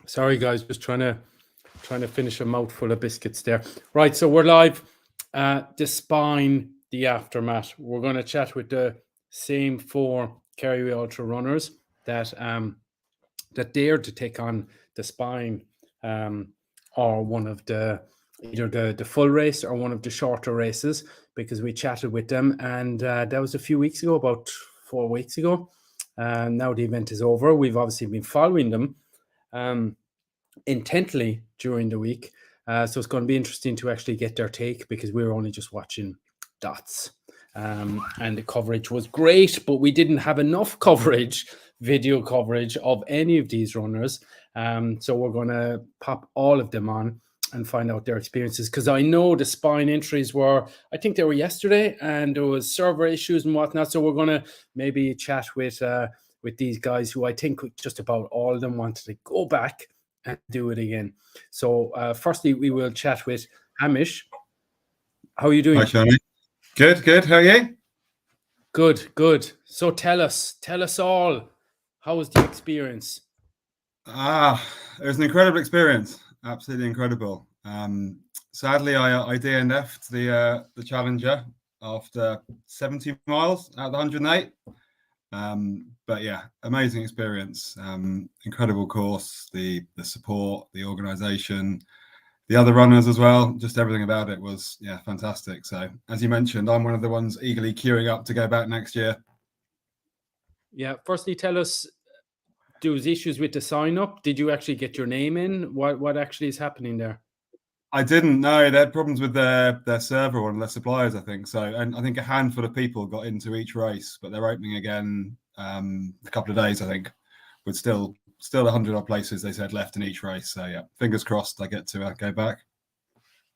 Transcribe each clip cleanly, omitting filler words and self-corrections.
Sorry, guys, just trying to finish a mouthful of biscuits there. Right, so we're live. The spine, the aftermath. We're going to chat with the same four Kerry Ultra runners that that dared to take on the spine, or one of the either the full race or one of the shorter races, because we chatted with them, and that was a few weeks ago, about 4 weeks ago. Now the event is over. We've obviously been following them intently during the week. So it's going to be interesting to actually get their take, because we were only just watching dots. And the coverage was great, but we didn't have enough coverage, video coverage of any of these runners. So we're going to pop all of them on and find out their experiences, because I know the spine injuries were, I think they were yesterday, and there was server issues and whatnot. So we're going to maybe chat with these guys, who I think just about all of them wanted to go back and do it again. So firstly, we will chat with Hamish. How are you doing? Hi, Shani. Good. How are you? Good. So tell us all. How was the experience? It was an incredible experience. Absolutely incredible. Sadly, I DNF'd the Challenger after 70 miles out of the 108. But yeah, amazing experience. Incredible course. The support, the organisation, the other runners as well. Just everything about it was fantastic. So as you mentioned, I'm one of the ones eagerly queuing up to go back next year. Yeah. Firstly, tell us, there was issues with the sign up. Did you actually get your name in? What actually is happening there? I didn't know they had problems with their server or their suppliers, I think. So, and I think a handful of people got into each race, but they're opening again a couple of days, I think, with still 100 odd places, they said, left in each race. So yeah, fingers crossed I get to go back.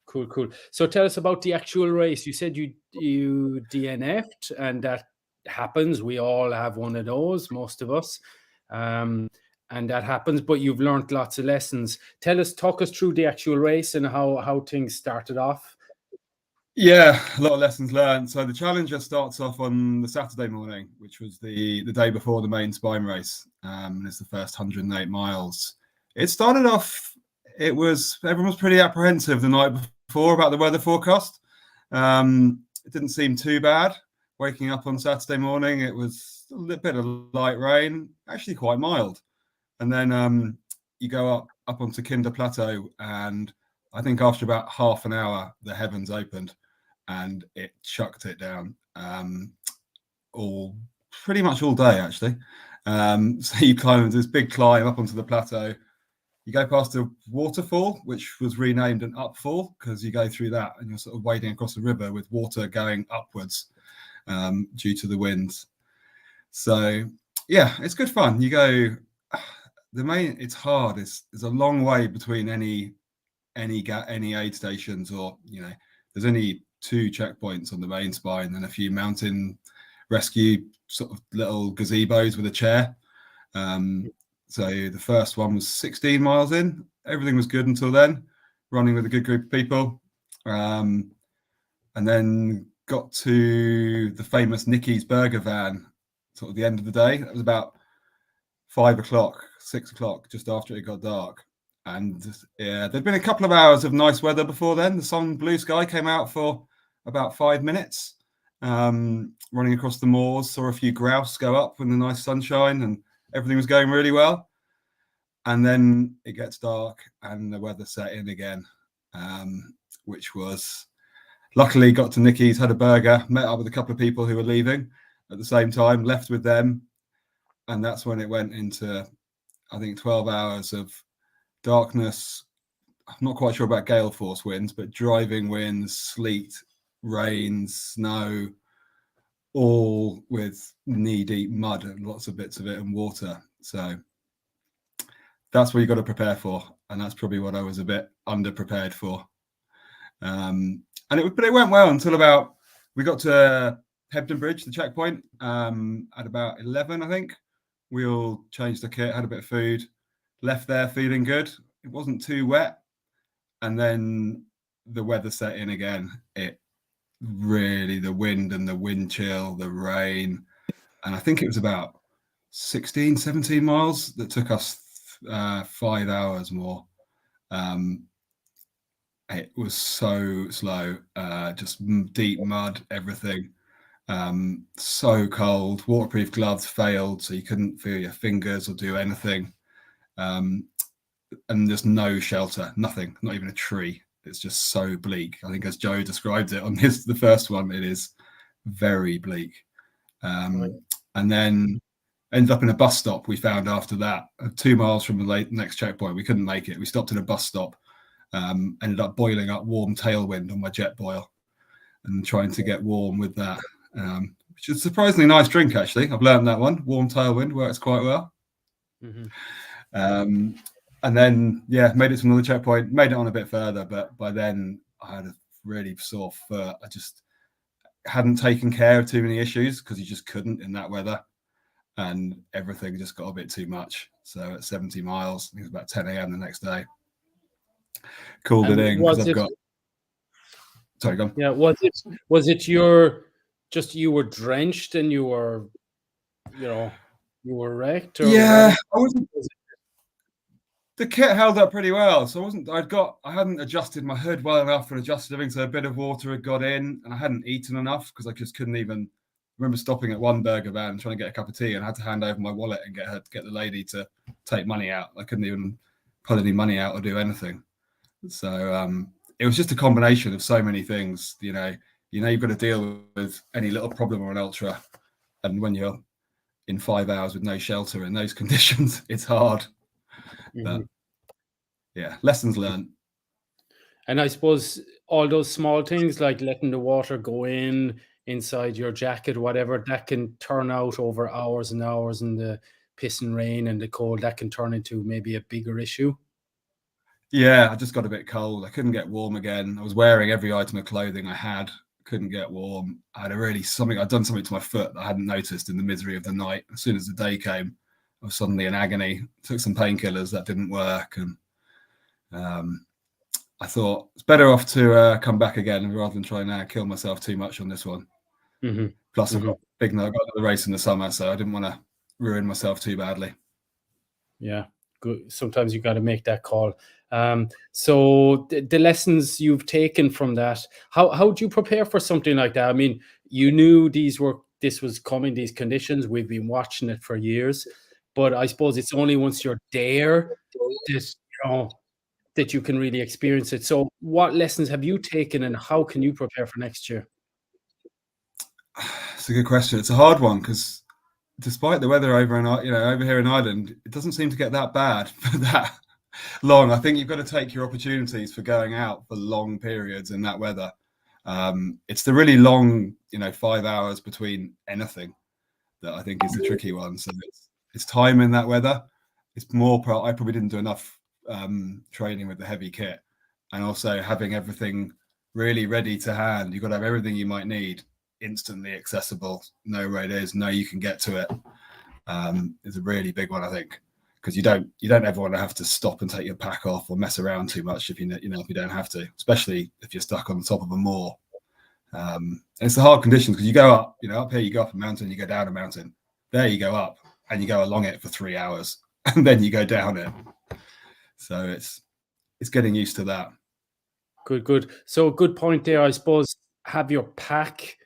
Cool. So tell us about the actual race. You said you DNF'd, and that happens. We all have one of those, most of us. And that happens, but you've learned lots of lessons. Talk us through the actual race and how things started off. Yeah, a lot of lessons learned. So the Challenger starts off on the Saturday morning, which was the day before the main spine race. It's the first 108 miles. It started off, everyone was pretty apprehensive the night before about the weather forecast. It didn't seem too bad. Waking up on Saturday morning, it was a little bit of light rain, actually quite mild. And then you go up onto Kinder Plateau, and I think after about half an hour, the heavens opened and it chucked it down pretty much all day, actually. So you climb this big climb up onto the plateau. You go past a waterfall, which was renamed an upfall, because you go through that and you're sort of wading across the river with water going upwards due to the winds. So yeah, it's good fun. You go. It's hard. There's a long way between any aid stations, or there's only 2 checkpoints on the main spine and a few mountain rescue sort of little gazebos with a chair. So the first one was 16 miles in. Everything was good until then, running with a good group of people. And then got to the famous Nicky's Burger van, sort of the end of the day. That was about 5 o'clock, 6 o'clock, just after it got dark. And yeah, there'd been a couple of hours of nice weather before then. The sun, blue sky came out for about 5 minutes. Running across the moors, saw a few grouse go up in the nice sunshine, and everything was going really well. And then it gets dark and the weather set in again, which was, luckily got to Nicky's, had a burger, met up with a couple of people who were leaving at the same time, left with them. And that's when it went into, I think, 12 hours of darkness. I'm not quite sure about gale force winds, but driving winds, sleet, rain, snow, all with knee-deep mud and lots of bits of it and water. So that's what you got to prepare for, and that's probably what I was a bit underprepared for. But it went well until we got to Hebden Bridge, the checkpoint, at about 11, I think. We all changed the kit, had a bit of food, left there feeling good. It wasn't too wet, and then the weather set in again. It really, the wind and the wind chill, the rain, and I think it was about 16, 17 miles that took us 5 hours more. It was so slow, just deep mud, everything. So cold. Waterproof gloves failed, so you couldn't feel your fingers or do anything. And there's no shelter, nothing, not even a tree. It's just so bleak. I think as Joe described it on the first one, it is very bleak. Right. And then ended up in a bus stop we found after that, 2 miles from the next checkpoint. We couldn't make it. We stopped in a bus stop, ended up boiling up warm Tailwind on my Jetboil and trying to get warm with that, which is a surprisingly nice drink, actually. I've learned that one. Warm Tailwind works quite well. And then, made it to another checkpoint, made it on a bit further, but by then I had a really sore foot. I just hadn't taken care of too many issues because you just couldn't in that weather, and everything just got a bit too much. So at 70 miles, I think it was about 10 a.m. the next day, called it in because I've got. Sorry, go on. Yeah, was it you were drenched and you were wrecked? Or I wasn't. The kit held up pretty well, so I hadn't adjusted my hood well enough and adjusted everything, so a bit of water had got in, and I hadn't eaten enough because I just couldn't even. I remember stopping at one burger van trying to get a cup of tea, and I had to hand over my wallet and get the lady to take money out. I couldn't even pull any money out or do anything. So it was just a combination of so many things. You've got to deal with any little problem or an ultra, and when you're in 5 hours with no shelter in those conditions, it's hard. But lessons learned. And I suppose all those small things like letting the water go inside your jacket, whatever, that can turn out over hours and hours in the pissing rain and the cold. That can turn into maybe a bigger issue. Yeah, I just got a bit cold. I couldn't get warm again. I was wearing every item of clothing I had. Couldn't get warm. I'd done something to my foot that I hadn't noticed in the misery of the night. As soon as the day came, I was suddenly in agony. Took some painkillers that didn't work, and I thought it's better off to come back again rather than try and kill myself too much on this one. Plus, I've got another race in the summer, so I didn't want to ruin myself too badly. Yeah, good. Sometimes you got to make that call. So the lessons you've taken from that, how do you prepare for something like that? I mean, you knew this was coming, these conditions. We've been watching it for years, but I suppose it's only once you're there that you can really experience it. So what lessons have you taken, and how can you prepare for next year? It's a good question. It's a hard one because despite the weather over here in Ireland, it doesn't seem to get that bad for that long. I think you've got to take your opportunities for going out for long periods in that weather. It's the really long, 5 hours between anything that I think is the tricky one. So it's time in that weather. It's more. I probably didn't do enough training with the heavy kit, and also having everything really ready to hand. You've got to have everything you might need instantly accessible. Know where it is. Know you can get to it. Is a really big one, I think, because you don't ever want to have to stop and take your pack off or mess around too much if you don't have to, especially if you're stuck on the top of a moor. And it's the hard conditions because you go up, up here you go up a mountain, you go down a mountain. There you go up and you go along it for 3 hours, and then you go down it. So it's getting used to that. Good. So a good point there, I suppose. Have your pack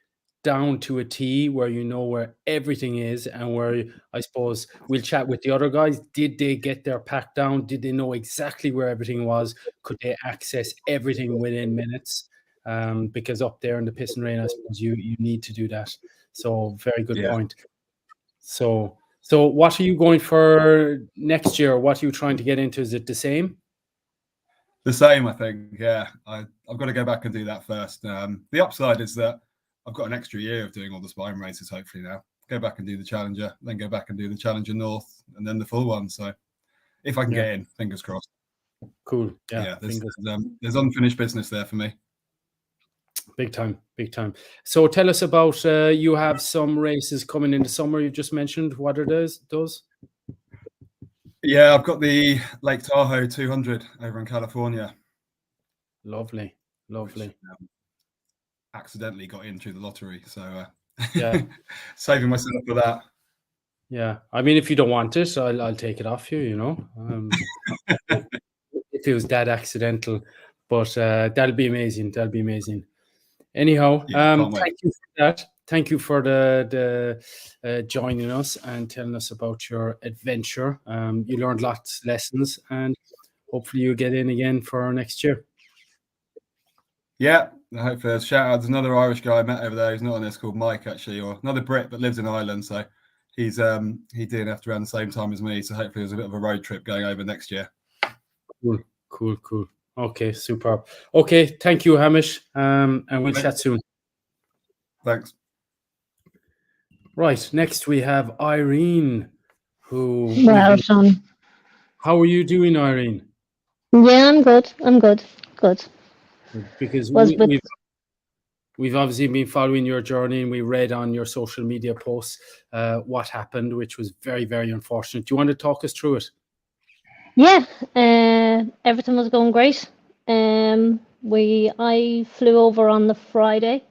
down to a T where you know where everything is, and where I suppose we'll chat with the other guys. Did they get their pack down? Did they know exactly where everything was? Could they access everything within minutes? Because up there in the piss and rain, I suppose you need to do that. So very good point. So what are you going for next year? What are you trying to get into? Is it the same? The same, I think. Yeah, I've got to go back and do that first. The upside is that I've got an extra year of doing all the spine races, hopefully now. Go back and do the Challenger, then go back and do the Challenger North, and then the full one. So if I can get in, fingers crossed. Cool. Yeah, there's unfinished business there for me. Big time. So tell us about, you have some races coming in the summer you just mentioned. What are those? Yeah, I've got the Lake Tahoe 200 over in California. Lovely. Which, accidentally got in through the lottery, so yeah, saving myself for that. Yeah, I mean, if you don't want it, I'll take it off you. You know, if it was that accidental, but that'll be amazing. That'll be amazing. Anyhow, Yeah, can't wait. thank you for that. Thank you for the joining us and telling us about your adventure. You learned lots of lessons, and hopefully you get in again for next year. Yeah, I hope there's shout out. There's another Irish guy I met over there. He's not on this, called Mike, actually, or another Brit but lives in Ireland. So he's he DNF'd around the same time as me. So hopefully there's a bit of a road trip going over next year. Cool. Okay, superb. Okay, thank you, Hamish. And we'll chat soon. Thanks. Right, next we have Irene, who. Well done. How are you doing, Irene? Yeah, I'm good. Good. Because Was with we've obviously been following your journey, and we read on your social media posts what happened, which was very, very unfortunate. Do you want to talk us through it? yeah, everything was going great. I flew over on the Friday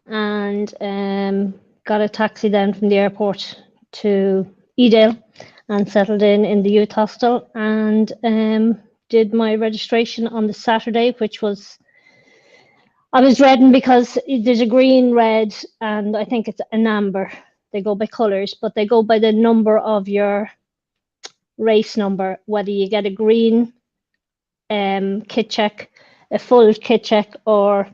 and got a taxi down from the airport to Edale and settled in the youth hostel and did my registration on the Saturday, which was I was dreading because there's a green, red, and I think it's an amber. They go by colours, but they go by the number of your race number, whether you get a green kit check, a full kit check, or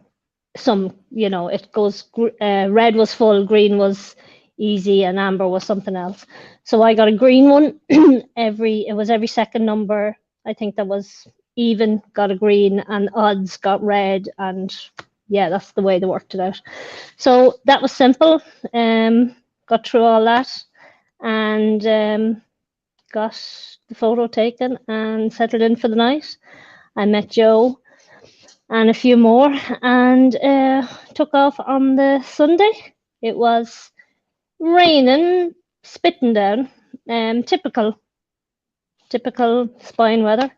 some, it goes, red was full, green was easy, and amber was something else. So I got a green one. It was every second number, I think that was even got a green, and odds got red, and yeah, that's the way they worked it out. So that was simple. Got through all that and got the photo taken and settled in for the night. I met Joe and a few more and took off on the Sunday. It was raining, spitting down, typical Spine weather,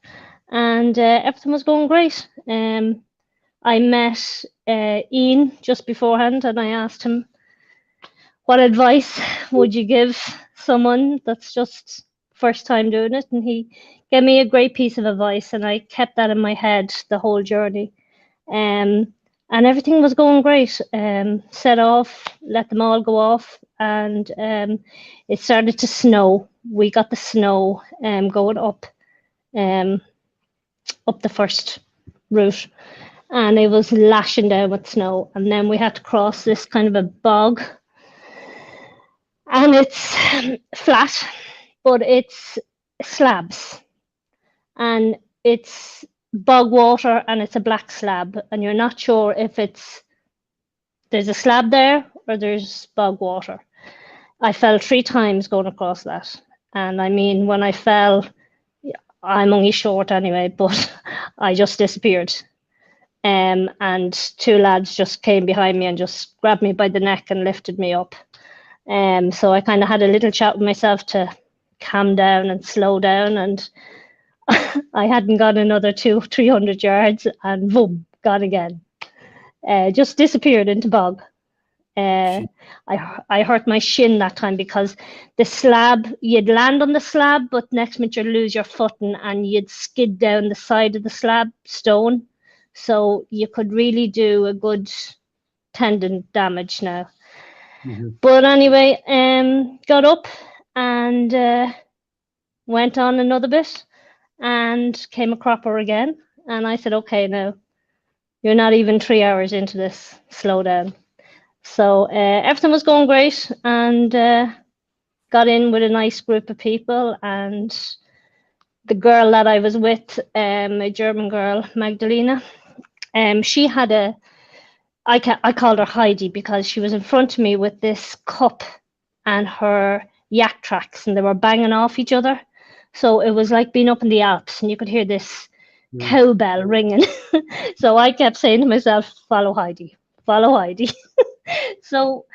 and everything was going great. I met Ian just beforehand and I asked him, what advice would you give someone that's just first time doing it? And he gave me a great piece of advice and I kept that in my head the whole journey. And everything was going great. Set off, let them all go off, and it started to snow. We got the snow going up the first route, and it was lashing down with snow. And then we had to cross this kind of a bog, and it's flat, but it's slabs, and it's bog water, and it's a black slab, and you're not sure if there's a slab there or there's bog water. I fell 3 times going across that, and I mean, when I fell, I'm only short anyway, but I just disappeared. And 2 lads just came behind me and just grabbed me by the neck and lifted me up. So I kind of had a little chat with myself to calm down and slow down, and I hadn't gone another 200-300 yards and boom, gone again. Just disappeared into bog. I hurt my shin that time because the slab, you'd land on the slab, but next minute you'd lose your footing and you'd skid down the side of the slab stone. So you could really do a good tendon damage now. Mm-hmm. But anyway, got up and went on another bit and came a cropper again. And I said, okay, now you're not even 3 hours into this, slow down. So everything was going great, and got in with a nice group of people. And the girl that I was with, a German girl, Magdalena, she had I called her Heidi because she was in front of me with this cup and her yak tracks, and they were banging off each other. So it was like being up in the Alps, and you could hear this cowbell ringing. So I kept saying to myself, follow Heidi, follow Heidi. So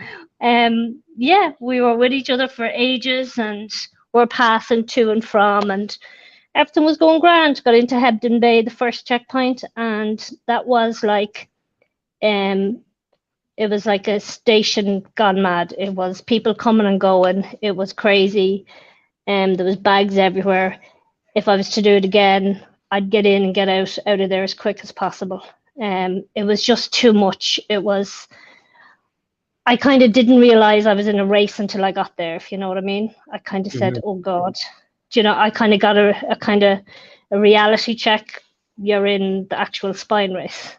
yeah, we were with each other for ages, and we're passing to and from, and everything was going grand. Got into Hebden Bay, the first checkpoint, and that was like it it was like a station gone mad. It was people coming and going. It was crazy. There was bags everywhere. If I was to do it again, I'd get in and get out of there as quick as possible. It was just too much. I kind of didn't realize I was in a race until I got there, if you know what I mean. I kind of said, oh God, I kind of got a reality check. You're in the actual spine race.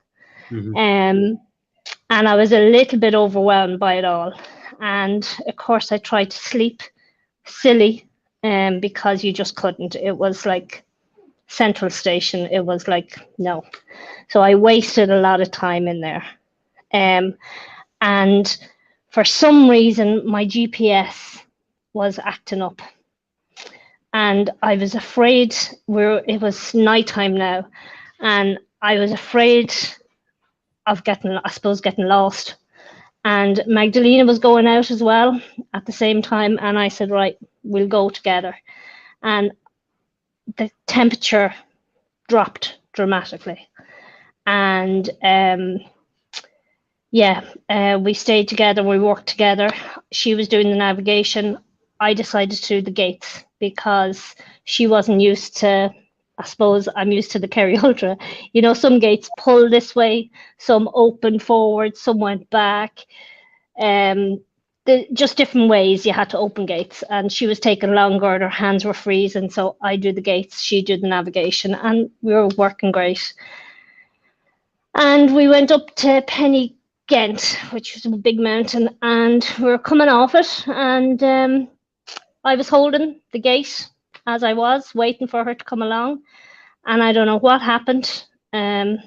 And I was a little bit overwhelmed by it all. And of course I tried to sleep, silly, because you just couldn't. It was like Central Station. It was like, no. So I wasted a lot of time in there. And for some reason, my GPS was acting up. And I was afraid, it was nighttime now, and I was afraid of getting lost. And Magdalena was going out as well at the same time. And I said, right, we'll go together. And the temperature dropped dramatically. And we stayed together, we worked together. She was doing the navigation. I decided to do the gates because she wasn't used to, I suppose I'm used to the Kerry Ultra. Some gates pull this way, some open forward, some went back. Just different ways you had to open gates. And she was taking longer, her hands were freezing. So I do the gates, she did the navigation, and we were working great. And we went up to Penny Ghent, which was a big mountain, and we were coming off it, and I was holding the gate as I was waiting for her to come along, and I don't know what happened. I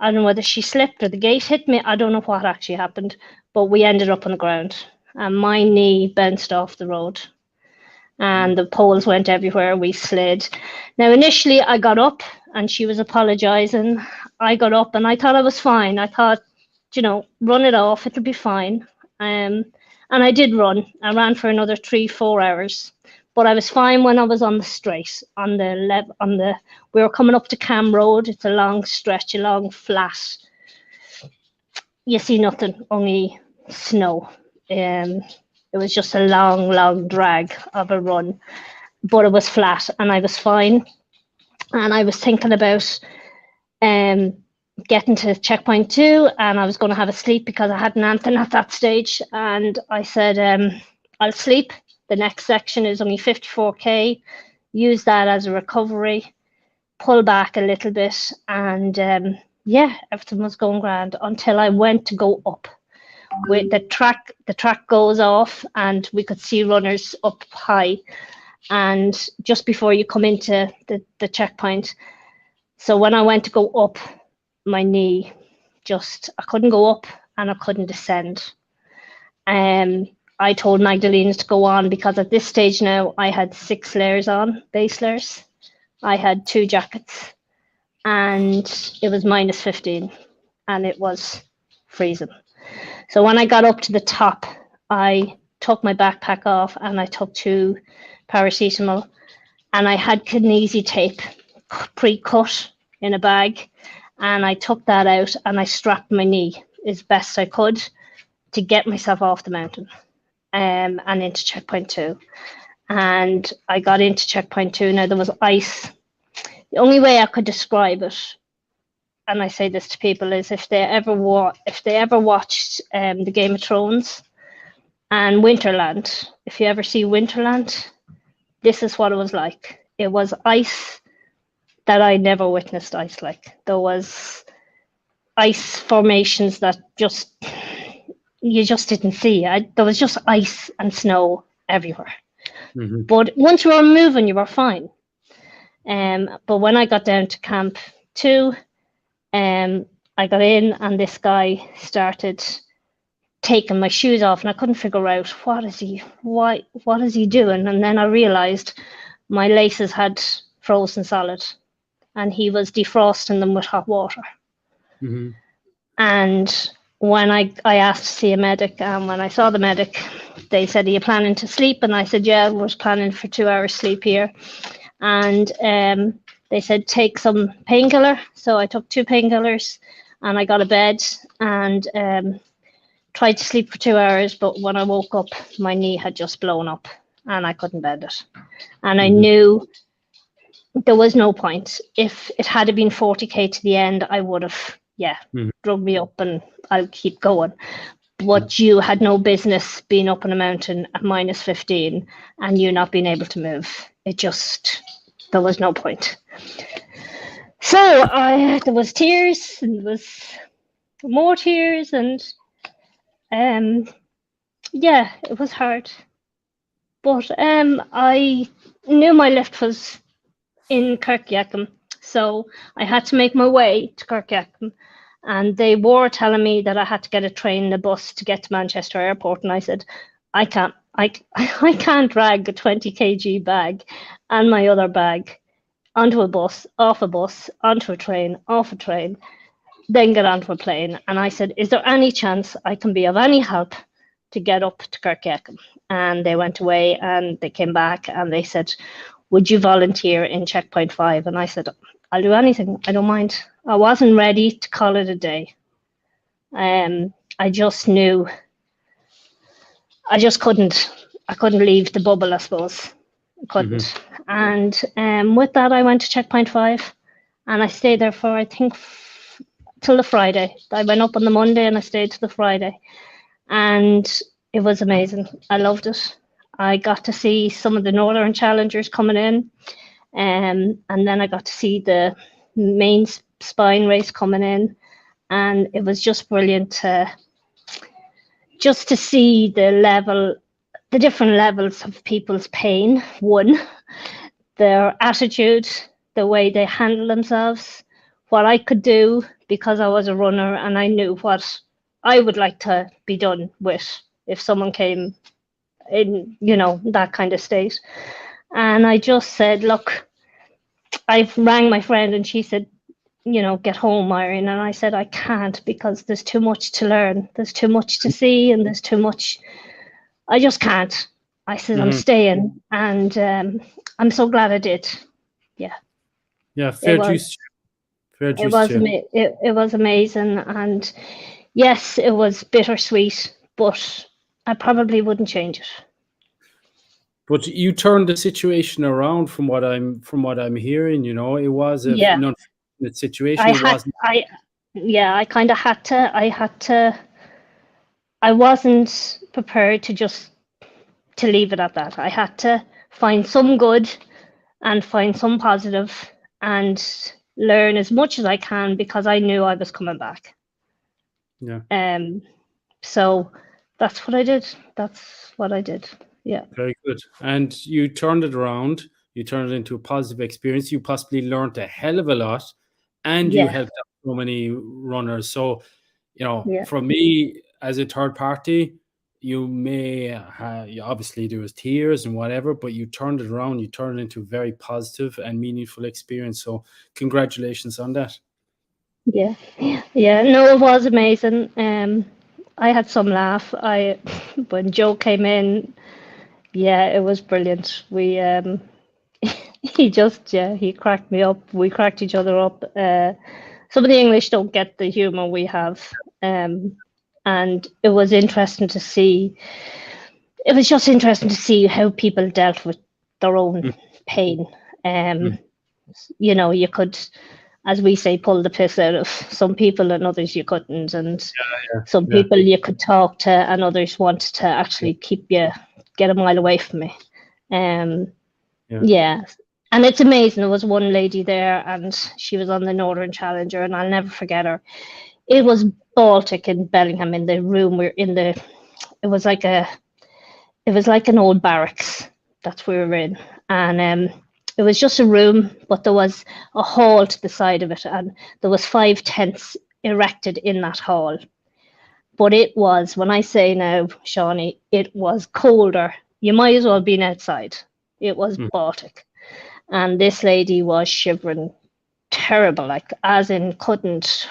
don't know whether she slipped or the gate hit me. I don't know what actually happened, but we ended up on the ground, and my knee bounced off the road, and the poles went everywhere. We slid. Now, initially, I got up, and she was apologising. I got up, and I thought I was fine. I thought, run it off, it'll be fine. And I did run. I ran for another 3-4 hours, but I was fine when I was on the straight, we were coming up to Cam Road. It's a long stretch, a long flat. You see nothing, only snow. It was just a long drag of a run, but it was flat, and I was fine. And I was thinking about getting to checkpoint 2, and I was going to have a sleep because I hadn't anything at that stage. And I said, I'll sleep. The next section is only 54k. Use that as a recovery, pull back a little bit, and everything was going grand until I went to go up. With the track goes off, and we could see runners up high, and just before you come into the checkpoint. So when I went to go up, my knee I couldn't go up and I couldn't descend. I told Magdalena to go on because at this stage now I had 6 layers on, base layers. I had 2 jackets, and it was -15, and it was freezing. So when I got up to the top, I took my backpack off and I took 2 paracetamol, and I had Kinesi tape pre-cut in a bag, and I took that out and I strapped my knee as best I could to get myself off the mountain and into checkpoint 2. And I got into checkpoint 2. Now there was ice. The only way I could describe it, and I say this to people, is if they ever watched the Game of Thrones and Winterland. If you ever see Winterland, this is what it was like. It was ice that I never witnessed ice like. There was ice formations that you just didn't see. There was just ice and snow everywhere. Mm-hmm. But once you were moving, you were fine. But when I got down to Camp 2, I got in, and this guy started taking my shoes off, and I couldn't figure out what is he doing. And then I realized my laces had frozen solid, and he was defrosting them with hot water. Mm-hmm. And when I asked to see a medic, and when I saw the medic, they said, "Are you planning to sleep?" And I said, "Yeah, I was planning for 2 hours sleep here." And they said, "Take some painkiller." So I took 2 painkillers, and I got a bed, and tried to sleep for 2 hours, but when I woke up, my knee had just blown up and I couldn't bend it. And I knew there was no point. If it had been 40k to the end, I would have, drug me up and I'll keep going. But you had no business being up on a mountain at minus 15 and you not being able to move. There was no point. So there was tears, and there was more tears, and it was hard. But I knew my lift was in Kirkyakum, so I had to make my way to Kirkyakum, and they were telling me that I had to get a train and a bus to get to Manchester Airport, and I said, I can't drag a 20 kg bag and my other bag onto a bus, off a bus, onto a train, off a train, then get onto a plane. And I said, is there any chance I can be of any help to get up to Kirkyakum? And they went away and they came back and they said, would you volunteer in Checkpoint 5? And I said, I'll do anything. I don't mind. I wasn't ready to call it a day. I just knew I couldn't leave the bubble, I suppose. I couldn't. And with that, I went to Checkpoint 5 and I stayed there for, I think, till the Friday. I went up on the Monday and I stayed till the Friday. And it was amazing. I loved it. I got to see some of the Northern Challengers coming in. And then I got to see the main spine race coming in. And it was just brilliant just to see the different levels of people's pain, one, their attitude, the way they handle themselves, what I could do because I was a runner and I knew what I would like to be done with if someone came in, that kind of state. And I just said, look, I rang my friend and she said, get home, Irene. And I said, I can't because there's too much to learn. There's too much to see and there's too much. I just can't. I said, I'm staying. And I'm so glad I did. Yeah. Yeah, fair juice. It was amazing. And yes, it was bittersweet, but I probably wouldn't change it. But you turned the situation around from what I'm hearing, it was an unfortunate situation. I kind of had to. I wasn't prepared to leave it at that. I had to find some good and find some positive and learn as much as I can because I knew I was coming back. Yeah. So that's what I did. Yeah. Very good. And you turned it around. You turned it into a positive experience. You possibly learned a hell of a lot, and you helped out so many runners. So, from me as a third party, you may obviously there was tears and whatever, but you turned it around. You turned it into a very positive and meaningful experience. So, congratulations on that. Yeah. No, it was amazing. I had some laugh. When Joe came in. Yeah, it was brilliant. We he cracked me up. We cracked each other up. Some of the English don't get the humor we have. And it was interesting to see. It was just interesting to see how people dealt with their own pain. You could, as we say, pull the piss out of some people and others you couldn't. And some people you could talk to and others wanted to actually get a mile away from me. And it's amazing. There was one lady there and she was on the Northern Challenger and I'll never forget her. It was Baltic in Bellingham in the room it was like an old barracks. That's where we were in. And it was just a room, but there was a hall to the side of it and there was 5 tents erected in that hall. But it was, when I say now, Shawnee, it was colder. You might as well have been outside. It was Baltic. And this lady was shivering terrible, as in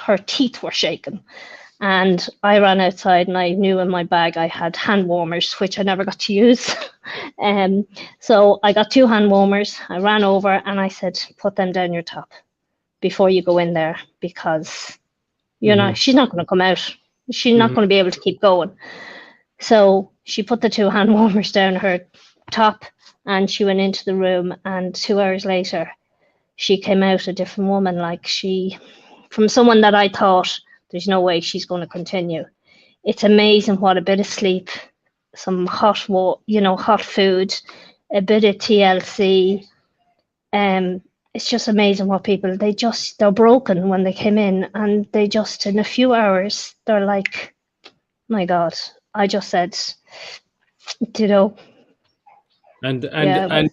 her teeth were shaking. And I ran outside and I knew in my bag I had hand warmers, which I never got to use. So I got 2 hand warmers. I ran over and I said, put them down your top before you go in there because, she's not going to come out. She's not going to be able to keep going. So she put the 2 hand warmers down her top and she went into the room, and 2 hours later she came out a different woman. Like, from someone that I thought there's no way she's going to continue. It's amazing what a bit of sleep, some hot food, a bit of TLC. It's just amazing what people, they're broken when they came in, and they just, in a few hours, they're like, my God, I just said, And yeah.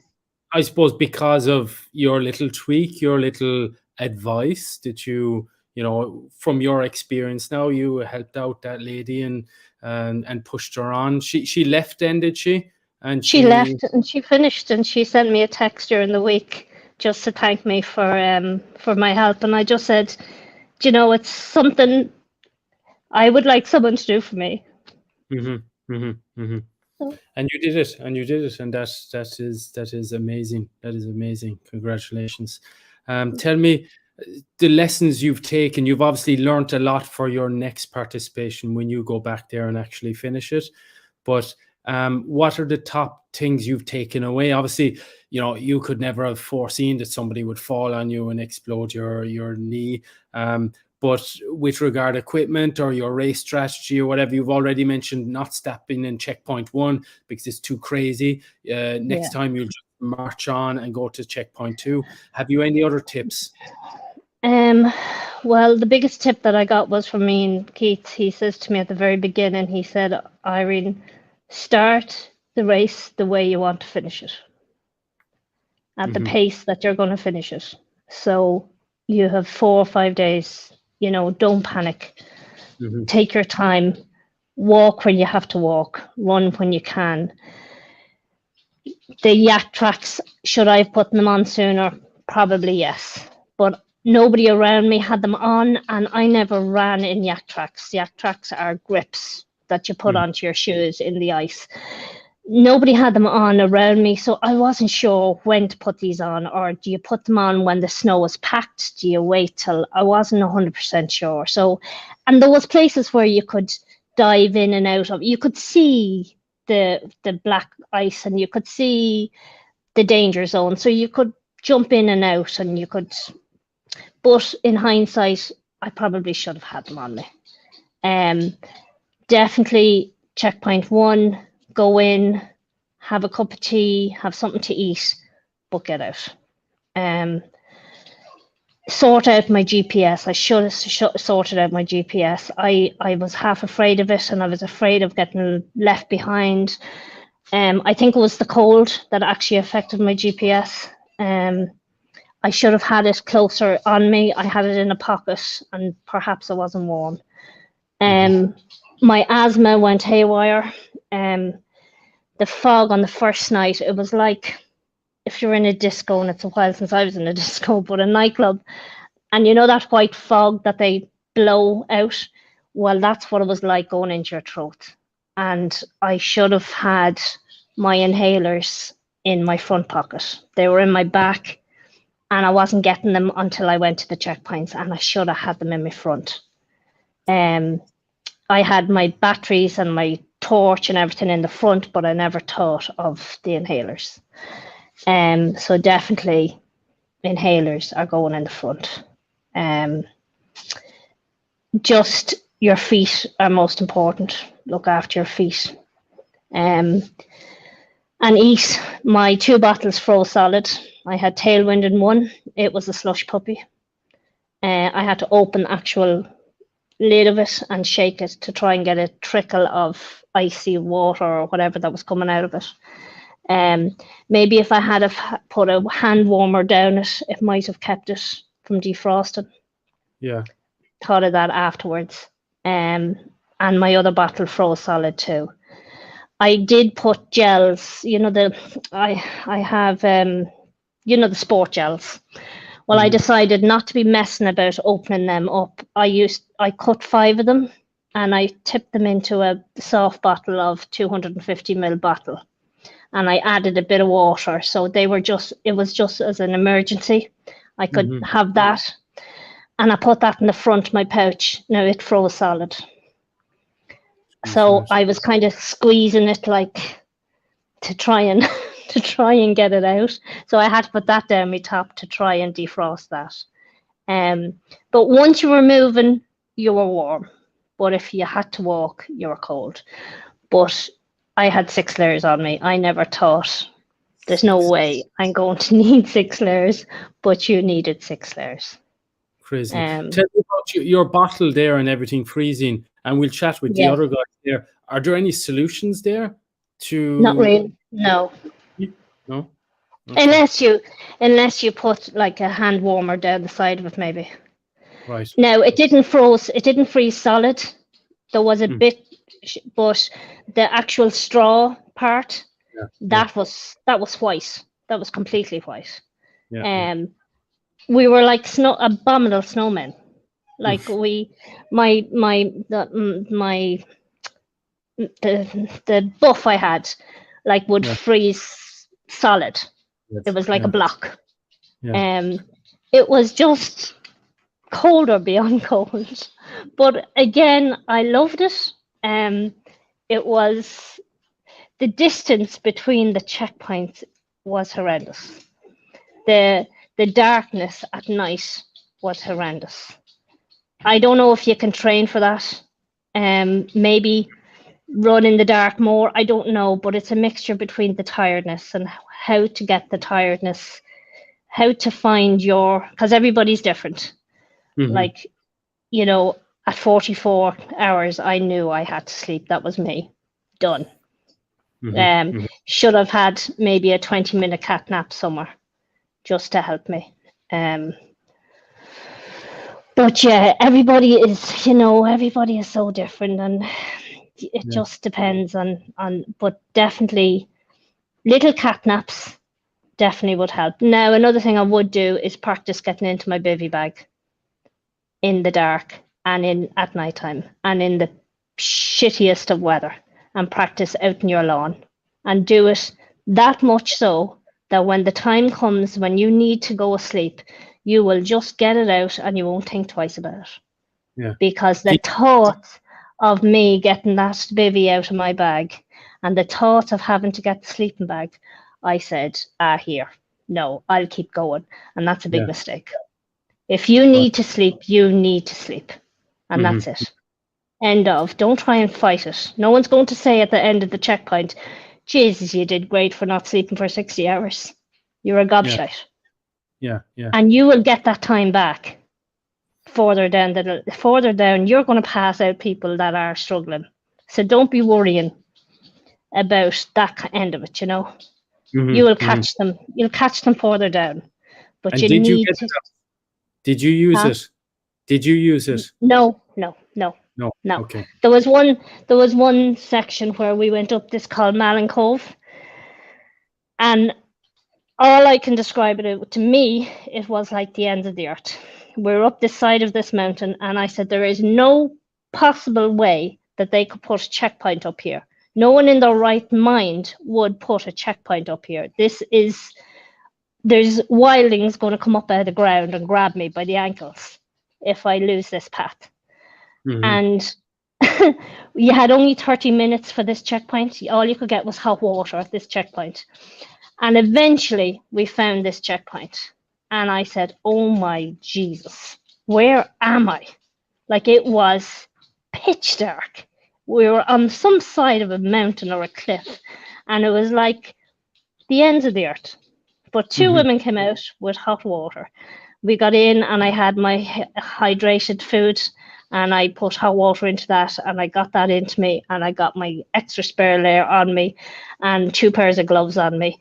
I suppose because of your little tweak, your little advice that you from your experience now, you helped out that lady and pushed her on. She left then, did she? And she left and she finished, and she sent me a text during the week just to thank me for my help. And I just said, it's something I would like someone to do for me. And you did it, and that is amazing. That is amazing. Congratulations. Tell me the lessons you've taken. You've obviously learned a lot for your next participation when you go back there and actually finish it. But what are the top things you've taken away? Obviously, you could never have foreseen that somebody would fall on you and explode your knee. But with regard to equipment or your race strategy or whatever, you've already mentioned not stopping in checkpoint 1 because it's too crazy. Next time you'll just march on and go to checkpoint 2. Have you any other tips? Well, the biggest tip that I got was from me and Keith. He says to me at the very beginning, he said, Irene, start the race the way you want to finish it, at the pace that you're going to finish it. So you have 4 or 5 days. Don't panic. Take your time. Walk when you have to walk. Run when you can. The yak tracks, should I have put them on sooner? Probably yes. But nobody around me had them on, and I never ran in yak tracks. Yak tracks are grips that you put onto your shoes in the ice. Nobody had them on around me, so I wasn't sure when to put these on. Or do you put them on when the snow is packed? Do you wait till? I wasn't 100% sure. So, and there was places where you could dive in and out of. You could see the black ice, and you could see the danger zone. So you could jump in and out, and you could. But in hindsight, I probably should have had them on me. Definitely checkpoint 1. Go in, have a cup of tea, have something to eat, but get out. Sort out my GPS. I should have sorted out my GPS. I was half afraid of it, and I was afraid of getting left behind. I think it was the cold that actually affected my GPS. I should have had it closer on me. I had it in a pocket, and perhaps it wasn't warm. My asthma went haywire. The fog on the first night, it was like if you're in a disco, and it's a while since I was in a disco, but a nightclub, and that white fog that they blow out, well, that's what it was like going into your throat. And I should have had my inhalers in my front pocket. They were in my back, and I wasn't getting them until I went to the checkpoints, and I should have had them in my front. I had my batteries and my torch and everything in the front, but I never thought of the inhalers. So definitely inhalers are going in the front. Just your feet are most important. Look after your feet. And eat. My 2 bottles froze solid. I had Tailwind in one. It was a slush puppy. I had to open the actual lid of it and shake it to try and get a trickle of icy water or whatever that was coming out of it. Maybe if I had put a hand warmer down it, it might have kept it from defrosting. Yeah. Thought of that afterwards. And my other bottle froze solid too. I did put gels, I have, the sport gels. Well, I decided not to be messing about opening them up. I cut 5 of them and I tipped them into a soft bottle of 250 ml bottle. And I added a bit of water. So it was just as an emergency. I could have that. And I put that in the front of my pouch. Now it froze solid. So I was kind of squeezing it like to try and to try and get it out. So I had to put that down my top to try and defrost that. But once you were moving, you were warm. But if you had to walk, you were cold. But I had 6 layers on me. I never thought there's no way I'm going to need 6 layers, but you needed 6 layers. Crazy. Tell me about your bottle there and everything freezing, and we'll chat with the other guys there. Are there any solutions there to? Not really. No. No. Okay. Unless you put like a hand warmer down the side of it, maybe. Right. No, it didn't froze. It didn't freeze solid. There was a bit, but the actual straw part, that was white. That was completely white. Yeah. We were like abominable snowmen. Like the buff I had, like would freeze solid. Yes. It was like a block. Yeah. It was just colder beyond cold. But again, I loved it. It was the distance between the checkpoints was horrendous. The darkness at night was horrendous. I don't know if you can train for that. Maybe run in the dark more. I don't know, but it's a mixture between the tiredness and how to get the tiredness, how to find because everybody's different. Like, you know, at 44 hours, I knew I had to sleep. That was me. Done. Should have had maybe a 20-minute cat nap somewhere just to help me. But yeah, everybody is so different, and it just depends on, but definitely little cat naps definitely would help. Now, another thing I would do is practice getting into my bivy bag in the dark and at nighttime and in the shittiest of weather, and practice out in your lawn and do it that much so that when the time comes when you need to go asleep, you will just get it out and you won't think twice about it. Yeah. Because the thought of me getting that bivy out of my bag and the thought of having to get the sleeping bag, I said, here, no, I'll keep going. And that's a big mistake. If you need to sleep, you need to sleep. And that's it. End of. Don't try and fight it. No one's going to say at the end of the checkpoint, Jesus, you did great for not sleeping for 60 hours. You're a gobshite. Yeah. And you will get that time back. Further down, you're going to pass out people that are struggling. So don't be worrying about that end of it, you know. You will catch them. You'll catch them further down. But and you did need you get to... Did you use it? Did you use it? No. Okay. There was one section where we went up this called Malin Cove, and all I can describe it to me, it was like the ends of the earth. We're up this side of this mountain, and I said there is no possible way that they could put a checkpoint up here. No one in their right mind would put a checkpoint up here. There's wildlings going to come up out of the ground and grab me by the ankles if I lose this path. And you had only 30 minutes for this checkpoint. All you could get was hot water at this checkpoint. And eventually we found this checkpoint. And I said, oh my Jesus, where am I? Like, it was pitch dark. We were on some side of a mountain or a cliff. And it was like the ends of the earth. But two women came out with hot water. We got in and I had my hydrated food and I put hot water into that and I got that into me and I got my extra spare layer on me and 2 pairs of gloves on me.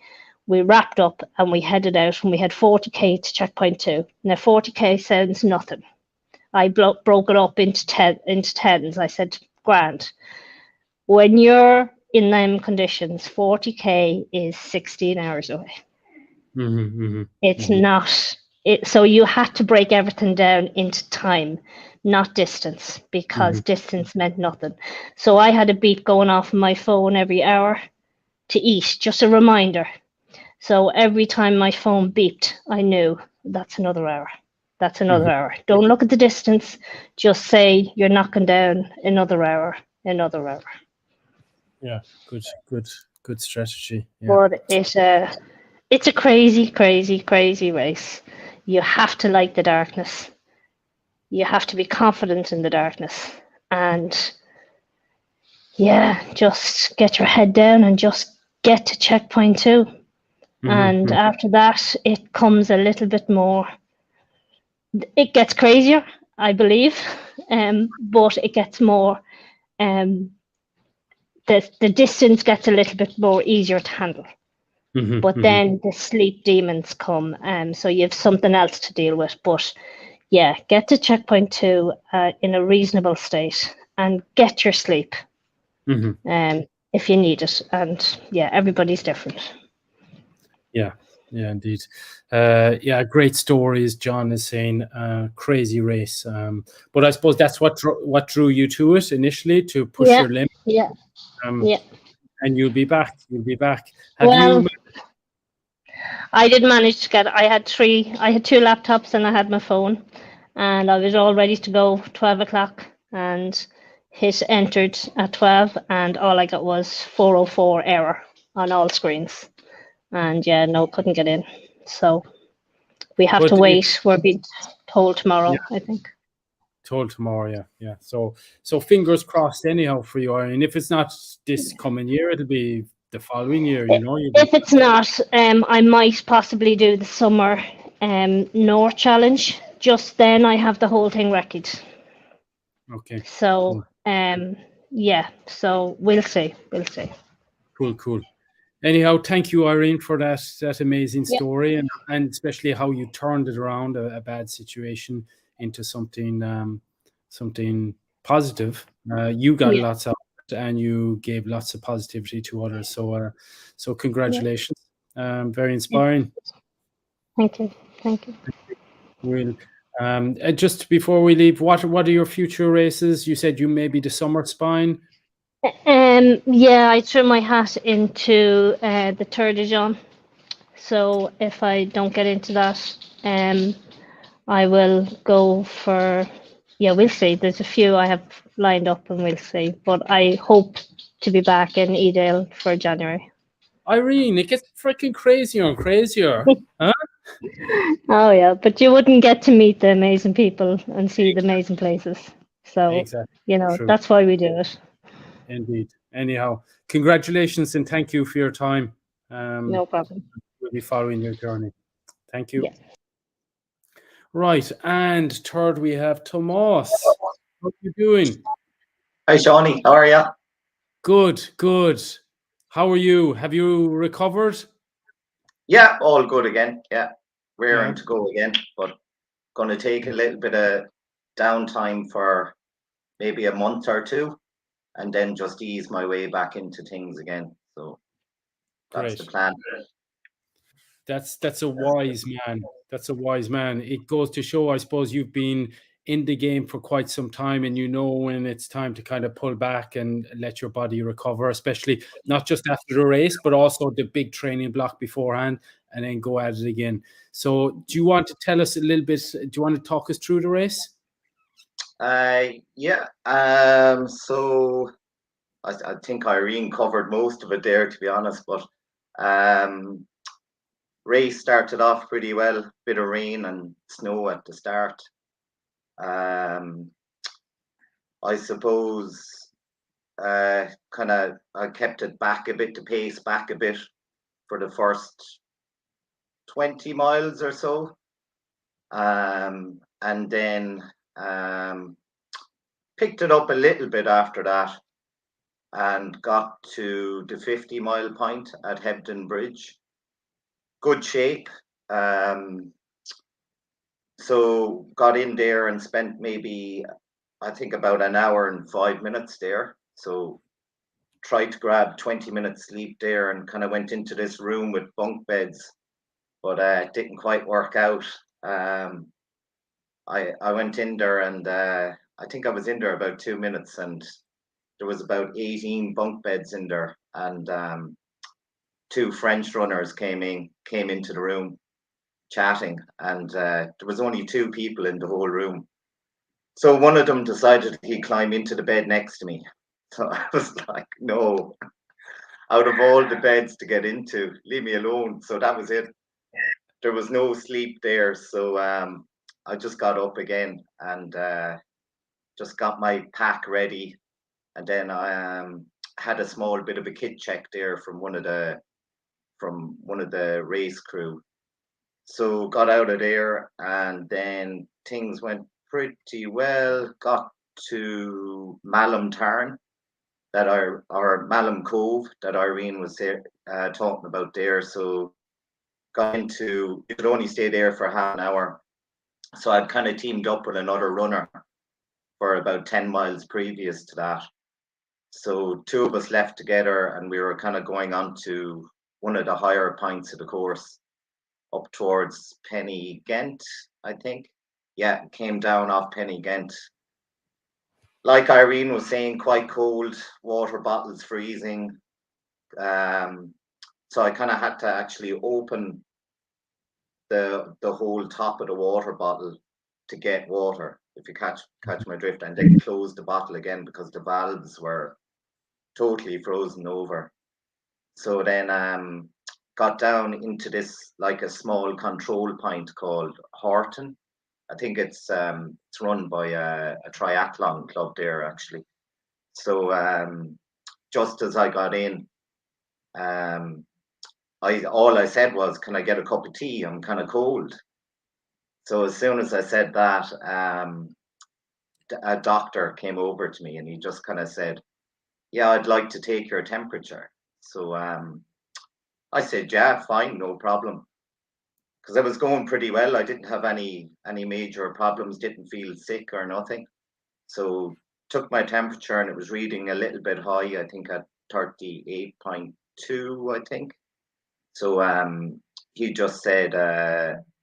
We wrapped up and we headed out and we had 40k to checkpoint 2. Now 40k sounds nothing. I broke it up into tens. I said, grand. When you're in them conditions, 40k is 16 hours away. It's not. So you had to break everything down into time, not distance, because distance meant nothing. So I had a beep going off on my phone every hour to eat, just a reminder. So every time my phone beeped, I knew that's another hour. That's another hour. Don't look at the distance. Just say you're knocking down another hour. another hour. Yeah, good strategy. Yeah. But it's a crazy, crazy, crazy race. You have to like the darkness. You have to be confident in the darkness. And yeah, just get your head down and just get to checkpoint 2. And after that, it comes a little bit more. It gets crazier, I believe, but it gets more. The distance gets a little bit more easier to handle. But then the sleep demons come, so you have something else to deal with. But yeah, get to checkpoint 2 in a reasonable state and get your sleep if you need it. And yeah, everybody's different. Yeah, indeed. Yeah, great stories. John is saying, crazy race. But I suppose that's what drew you to it initially, to push your limit. Yeah. And you'll be back. Well, I did manage to get. I had 2 laptops and I had my phone, and I was all ready to go. 12 o'clock, and hit entered at 12, and all I got was 404 error on all screens, and yeah, no, couldn't get in. So we have to wait. We're being told tomorrow, I think. Told tomorrow, yeah. So fingers crossed anyhow for you. I mean, if it's not this coming year, it'll be the following year, you know. If it's not, I might possibly do the summer North Challenge. Just then I have the whole thing record. Okay. So yeah, so we'll see. Cool. Anyhow, thank you, Irene, for that amazing story, and especially how you turned it around, a bad situation into something positive. You got lots out of it, and you gave lots of positivity to others. So congratulations. Very inspiring. Thank you. We'll just before we leave, what are your future races? You said you may be the Summer Spine. Yeah, I threw my hat into the Tour de John. So if I don't get into that, I will go for. Yeah, we'll see. There's a few I have lined up, and we'll see. But I hope to be back in Edale for January. Irene, it gets freaking crazier and crazier. Huh? Oh yeah, but you wouldn't get to meet the amazing people and see the amazing places. So true. That's why we do it. Indeed. Anyhow, congratulations and thank you for your time. No problem. We'll be following your journey. Thank you. Yeah. Right, and third we have Tomas. How are you doing? Hi, Shawnee. How are you? Good. How are you? Have you recovered? Yeah, all good again. Yeah, raring to go again, but going to take a little bit of downtime for maybe a month or 2, and then just ease my way back into things again. So that's the plan. That's a wise man. That's a wise man. It goes to show, I suppose, you've been in the game for quite some time, and you know when it's time to kind of pull back and let your body recover, especially not just after the race, but also the big training block beforehand, and then go at it again. So do you want to tell us a little bit, do you want to talk us through the race? Yeah. So I think Irene covered most of it there, to be honest, but race started off pretty well, bit of rain and snow at the start. I suppose I kept it back a bit, the pace back a bit for the first 20 miles or so, and then picked it up a little bit after that and got to the 50-mile point at Hebden Bridge. Good shape. So got in there and spent maybe, I think, about an hour and 5 minutes there. So tried to grab 20 minutes sleep there and kind of went into this room with bunk beds, but it didn't quite work out. I went in there and I think I was in there about 2 minutes, and there was about 18 bunk beds in there, and 2 French runners came into the room chatting, and there was only 2 people in the whole room. So one of them decided he'd climb into the bed next to me, So I was like, no, out of all the beds to get into, leave me alone. So that was it. There was no sleep there. So I just got up again and just got my pack ready. And then I had a small bit of a kit check there from one of the race crew. So got out of there, and then things went pretty well. Got to Malum Tarn, that or Malum Cove that Irene was there talking about there. So got into, you could only stay there for half an hour. So I'd kind of teamed up with another runner for about 10 miles previous to that. So two of us left together, and we were kind of going on to one of the higher points of the course, up towards Penny Ghent, I think. Yeah, came down off Penny Ghent. Like Irene was saying, quite cold, water bottles freezing. So I kind of had to actually open the whole top of the water bottle to get water, if you catch my drift, and then close the bottle again because the valves were totally frozen over. So then got down into this, like a small control point called Horton. I think it's run by a triathlon club there, actually. So just as I got in, all I said was, "Can I get a cup of tea? I'm kind of cold." So as soon as I said that, a doctor came over to me and he just kind of said, "Yeah, I'd like to take your temperature." So I said, "Yeah, fine, no problem." Because I was going pretty well. I didn't have any major problems, didn't feel sick or nothing. So took my temperature and it was reading a little bit high, I think at 38.2, I think. So he just said,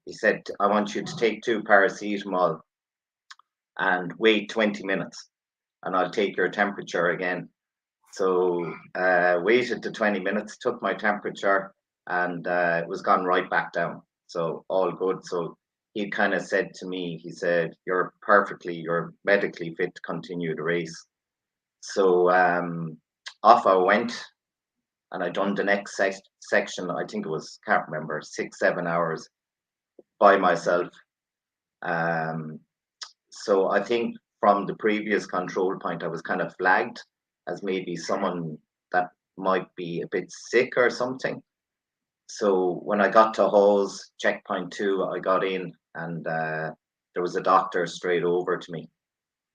he said, "I want you to take 2 paracetamol and wait 20 minutes and I'll take your temperature again." So waited the 20 minutes, took my temperature, and it was gone right back down. So all good. So he kind of said to me, he said, you're medically fit to continue the race." So off I went, and I done the next section. I think it was, can't remember, 6-7 hours by myself. So I think from the previous control point, I was kind of flagged as maybe someone that might be a bit sick or something. So when I got to Hawes checkpoint 2, I got in, and there was a doctor straight over to me,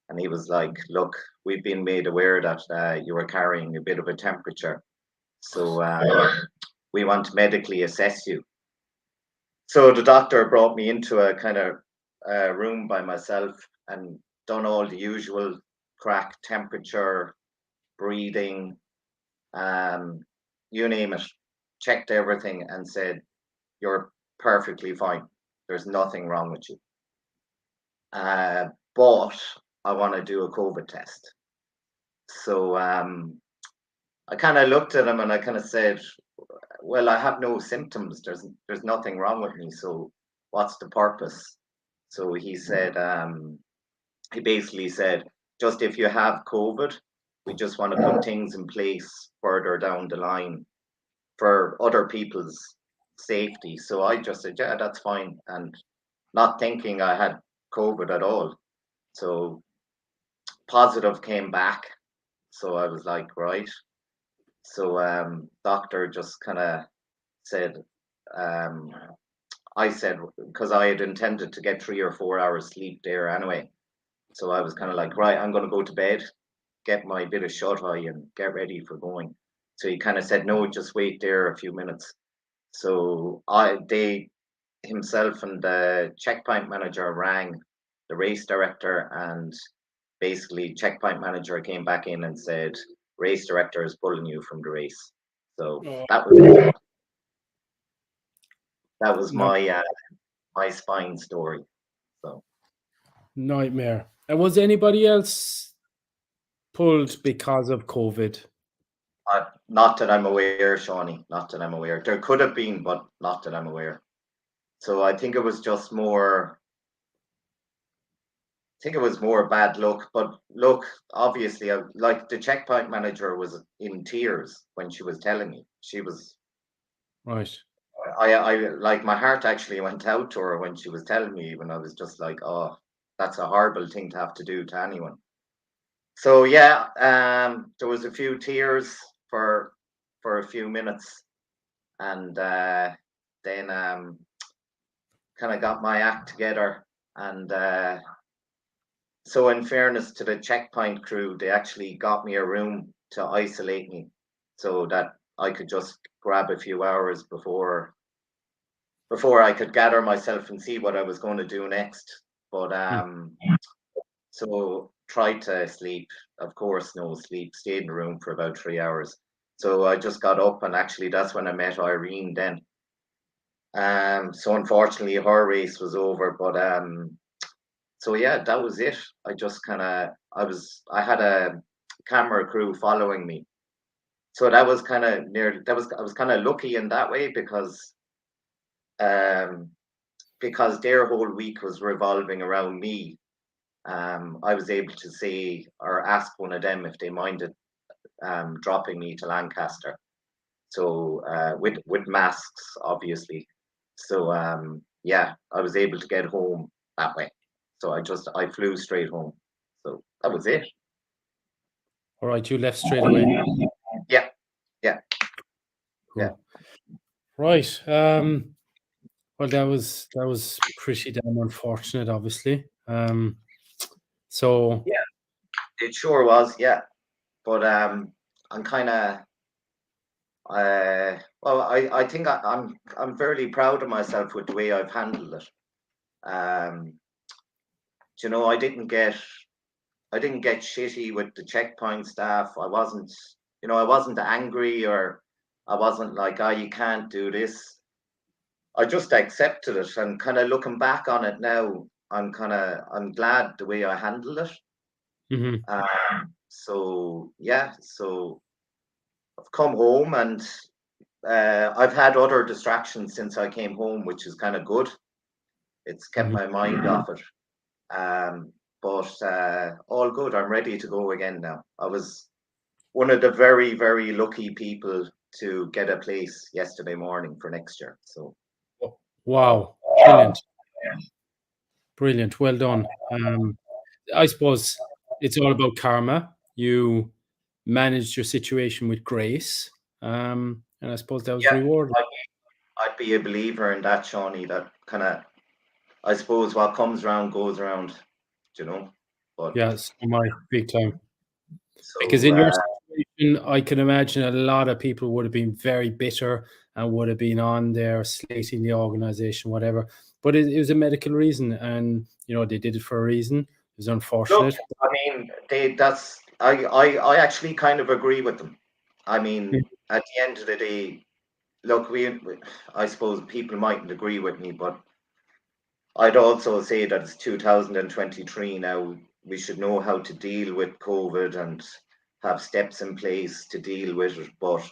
and he was like, "Look, we've been made aware that you were carrying a bit of a temperature, so we want to medically assess you." So the doctor brought me into a kind of room by myself and done all the usual crack, temperature, breathing, you name it, checked everything and said, "You're perfectly fine. There's nothing wrong with you. But I want to do a COVID test." So I kind of looked at him and I kind of said, "Well, I have no symptoms. There's nothing wrong with me. So what's the purpose?" So he said, he basically said, "Just if you have COVID, we just want to put things in place further down the line for other people's safety." So I just said, "Yeah, that's fine," and not thinking I had COVID at all. So positive came back. So I was like, right. So doctor just kind of said, I said, because I had intended to get 3 or 4 hours sleep there anyway. So I was kind of like, right, I'm going to go to bed, get my bit of shut eye and get ready for going. So he kind of said, "No, just wait there a few minutes." So himself and the checkpoint manager rang the race director, and basically checkpoint manager came back in and said, "Race director is pulling you from the race." So that was it. That was my spine story. So Nightmare. And was anybody else pulled because of COVID? not that I'm aware, Shawnee. Not that I'm aware. There could have been, but not that I'm aware. So I think it was just more think it was more bad luck. But look, obviously, like the checkpoint manager was in tears when she was telling me. She was. Right. I like my heart actually went out to her when she was telling me. When I was just like, oh, that's a horrible thing to have to do to anyone. So yeah, there was a few tears for a few minutes, and then kind of got my act together. And so, in fairness to the checkpoint crew, they actually got me a room to isolate me, so that I could just grab a few hours before I could gather myself and see what I was going to do next. But so tried to sleep, of course, no sleep, stayed in the room for about 3 hours. So I just got up, and actually that's when I met Irene then. So unfortunately her race was over, but so yeah, that was it. I just kind of, I had a camera crew following me. So that was kind of I was kind of lucky in that way, because their whole week was revolving around me. I was able to say or ask one of them if they minded dropping me to Lancaster. So with masks, obviously. So yeah, I was able to get home that way. So I flew straight home. So that was it. All right, you left straight away. Yeah, yeah, Cool. yeah. Right. Well, that was pretty damn unfortunate, obviously. So Yeah, it sure was. Yeah, but I'm kind of. Well, I think I'm fairly proud of myself with the way I've handled it. You know, I didn't get shitty with the checkpoint staff. I wasn't, I wasn't angry, or I wasn't like, oh, you can't do this. I just accepted it, and kind of looking back on it now, I'm glad the way I handled it. mhm. So yeah, so I've come home, and I've had other distractions since I came home, which is kind of good. It's kept my mind off it. But all good. I'm ready to go again now. I was one of the very, very lucky people to get a place yesterday morning for next year. So Wow, brilliant, brilliant. Well done. I suppose it's all about karma. You managed your situation with grace, and I suppose that was yeah, rewarded. I'd be a believer in that, Shawnee. That kind of, I suppose, what comes around goes around. You know. But Yeah, so my big time. so Because in your situation, I can imagine a lot of people would have been very bitter and would have been on there slating the organization, whatever. But it was a medical reason, and they did it for a reason. It was unfortunate. look, I mean, I actually kind of agree with them. I mean, at the end of the day, look, I suppose people mightn't agree with me, but I'd also say that it's 2023 now. We should know how to deal with COVID and have steps in place to deal with it. But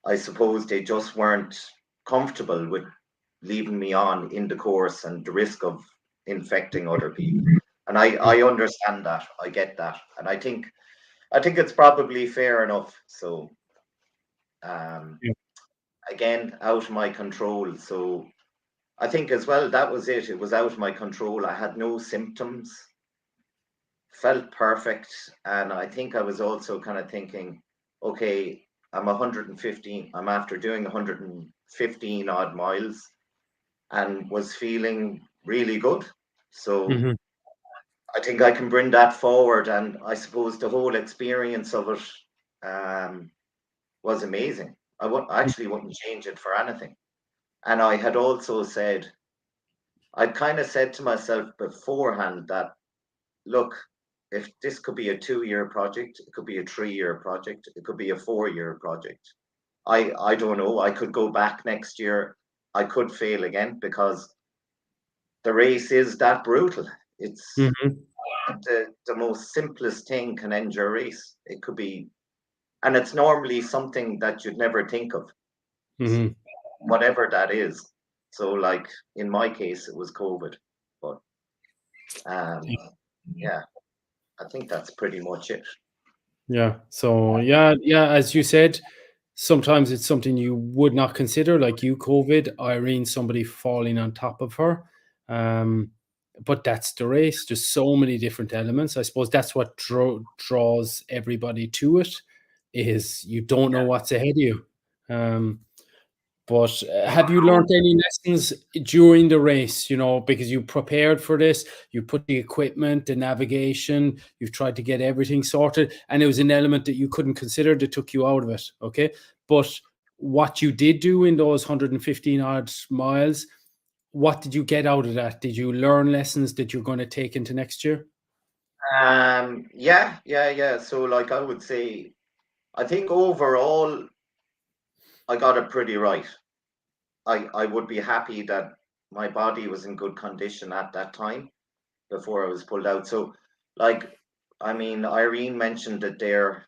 I suppose they just weren't comfortable with leaving me on in the course and the risk of infecting other people. And I understand that. I get that. And I think it's probably fair enough. So Yeah. again, out of my control. So I think as well, that was it. It was out of my control. I had no symptoms, felt perfect. And I think I was also kind of thinking, okay, I'm 115. I'm after doing 115 odd miles, and was feeling really good. So Mhm. I think I can bring that forward. And I suppose the whole experience of it was amazing. Actually wouldn't change it for anything. And I had also said, I'd kind of said to myself beforehand that, look, if this could be a 2-year project, it could be a 3-year project, it could be a 4-year project. I don't know. I could go back next year. I could fail again, because the race is that brutal. It's Mhm. the most simplest thing can end your race. It could be, and it's normally something that you'd never think of, Mhm. whatever that is. So, like in my case, it was COVID, but yeah, I think that's pretty much it. Yeah. So yeah, as you said, sometimes it's something you would not consider, like you, COVID, Irene, somebody falling on top of her. But that's the race. There's so many different elements. I suppose that's what draws everybody to it, is you don't know what's ahead of you. But have you learned any lessons during the race, because you prepared for this, you put the equipment, the navigation, you've tried to get everything sorted, and it was an element that you couldn't consider that took you out of it, okay? But what you did do in those 115 odd miles, what did you get out of that? Did you learn lessons that you're going to take into next year? Yeah. So like I would say, I think overall I got it pretty right. I would be happy that my body was in good condition at that time before I was pulled out. So like, I mean, Irene mentioned that they're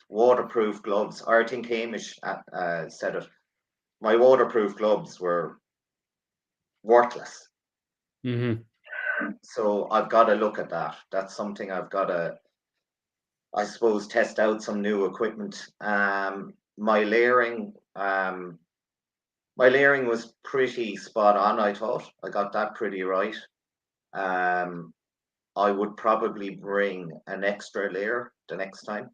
waterproof gloves. Or I think Hamish said it. My waterproof gloves were worthless. Mm-hmm. So I've got to look at that. That's something I've got to, I suppose, test out some new equipment. My layering was pretty spot on, I thought. I got that pretty right. I would probably bring an extra layer the next time.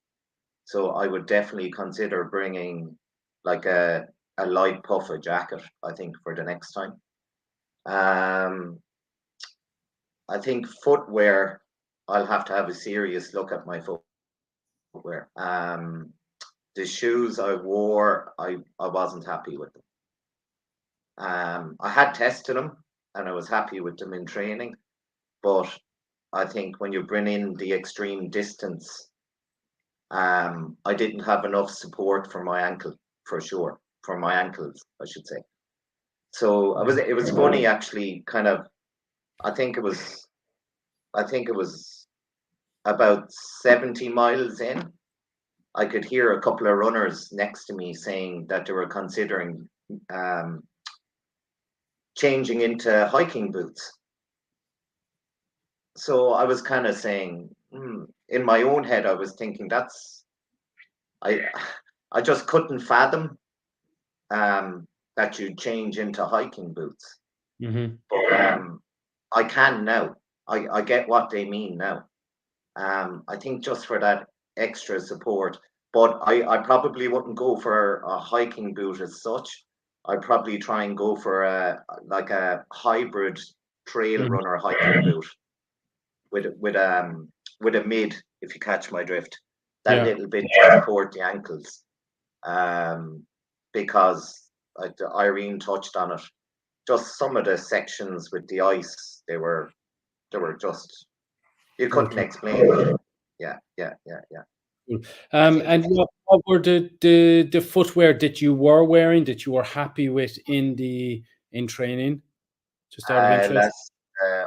So I would definitely consider bringing like a light puffer jacket, I think, for the next time. I think footwear, I'll have to have a serious look at my footwear. The shoes I wore, I wasn't happy with them. I had tested them and I was happy with them in training, but I think when you bring in the extreme distance, I didn't have enough support for my ankle, for sure, for my ankles, I should say. So it was funny actually, kind of. I think it was about 70 miles in. I could hear a couple of runners next to me saying that they were considering changing into hiking boots. So I was kind of saying, in my own head, I was thinking I just couldn't fathom that you change into hiking boots. Mm-hmm. But I can now. I get what they mean now. I think just for that extra support, but I probably wouldn't go for a hiking boot as such. I'd probably try and go for a hybrid trail Mm-hmm. runner hiking boot with a mid, if you catch my drift, that little bit to support the ankles. Because Irene touched on it, just some of the sections with the ice, they were just, you couldn't explain it. Yeah. And what were the footwear that you were wearing that you were happy with in training? Just out of interest.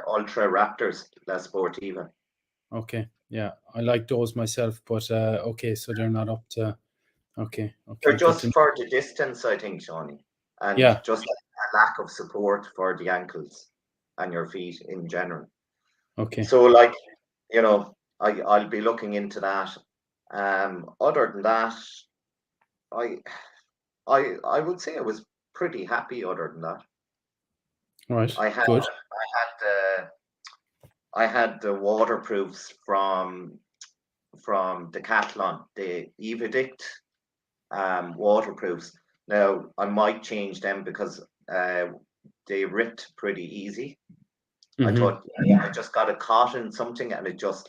Ultra Raptors, La Sportiva. Okay, yeah, I like those myself, but okay, so they're not up to. Okay, They're good just to know. for the distance, I think, Shawnee, and Yeah, just a lack of support for the ankles and your feet in general. okay. So, like, I'll be looking into that. Other than that, I would say I was pretty happy. Other than that, Right, I had good. I had the waterproofs from Decathlon, the Evadict waterproofs. Now I might change them because they ripped pretty easy. I Mm-hmm. thought I just got a cotton something and it just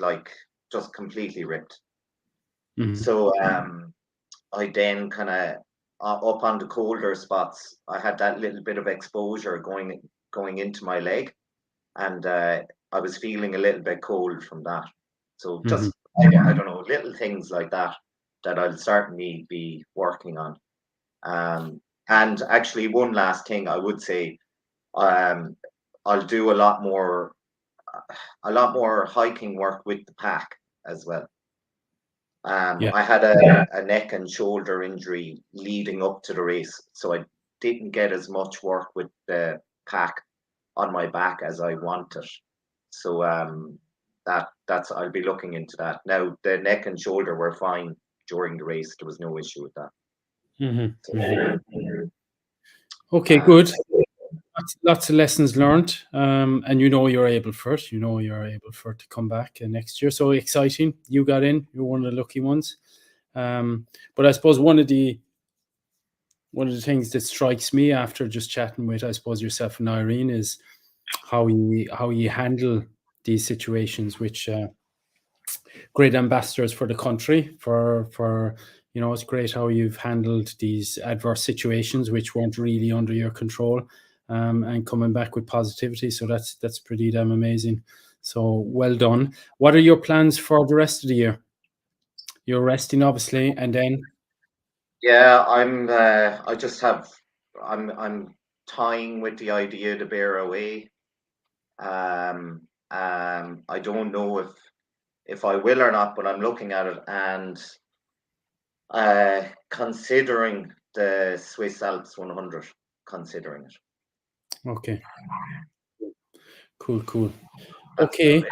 completely ripped. Mm-hmm. So I then kind of up on the colder spots, I had that little bit of exposure going into my leg, and I was feeling a little bit cold from that. So Mm-hmm. just I don't know, little things like that I'll certainly be working on. And actually, one last thing I would say, I'll do a lot more hiking work with the pack as well. Yeah. I had a neck and shoulder injury leading up to the race, so I didn't get as much work with the pack on my back as I wanted. So that's I'll be looking into that. Now the neck and shoulder were fine during the race. There was no issue with that. Okay, good. Lots of lessons learned, and you're able for it. You're able for it to come back next year. So exciting! You got in. You're one of the lucky ones. But I suppose one of the things that strikes me after just chatting with, I suppose, yourself and Irene is how you handle these situations, which great ambassadors for the country. For it's great how you've handled these adverse situations which weren't really under your control, and coming back with positivity. So that's pretty damn amazing. So well done. What are your plans for the rest of the year? You're resting, obviously, and then. Yeah, I'm tying with the idea to bear away. I don't know if I will or not, but I'm looking at it and considering the Swiss Alps 100, considering it. Okay. Cool. Okay.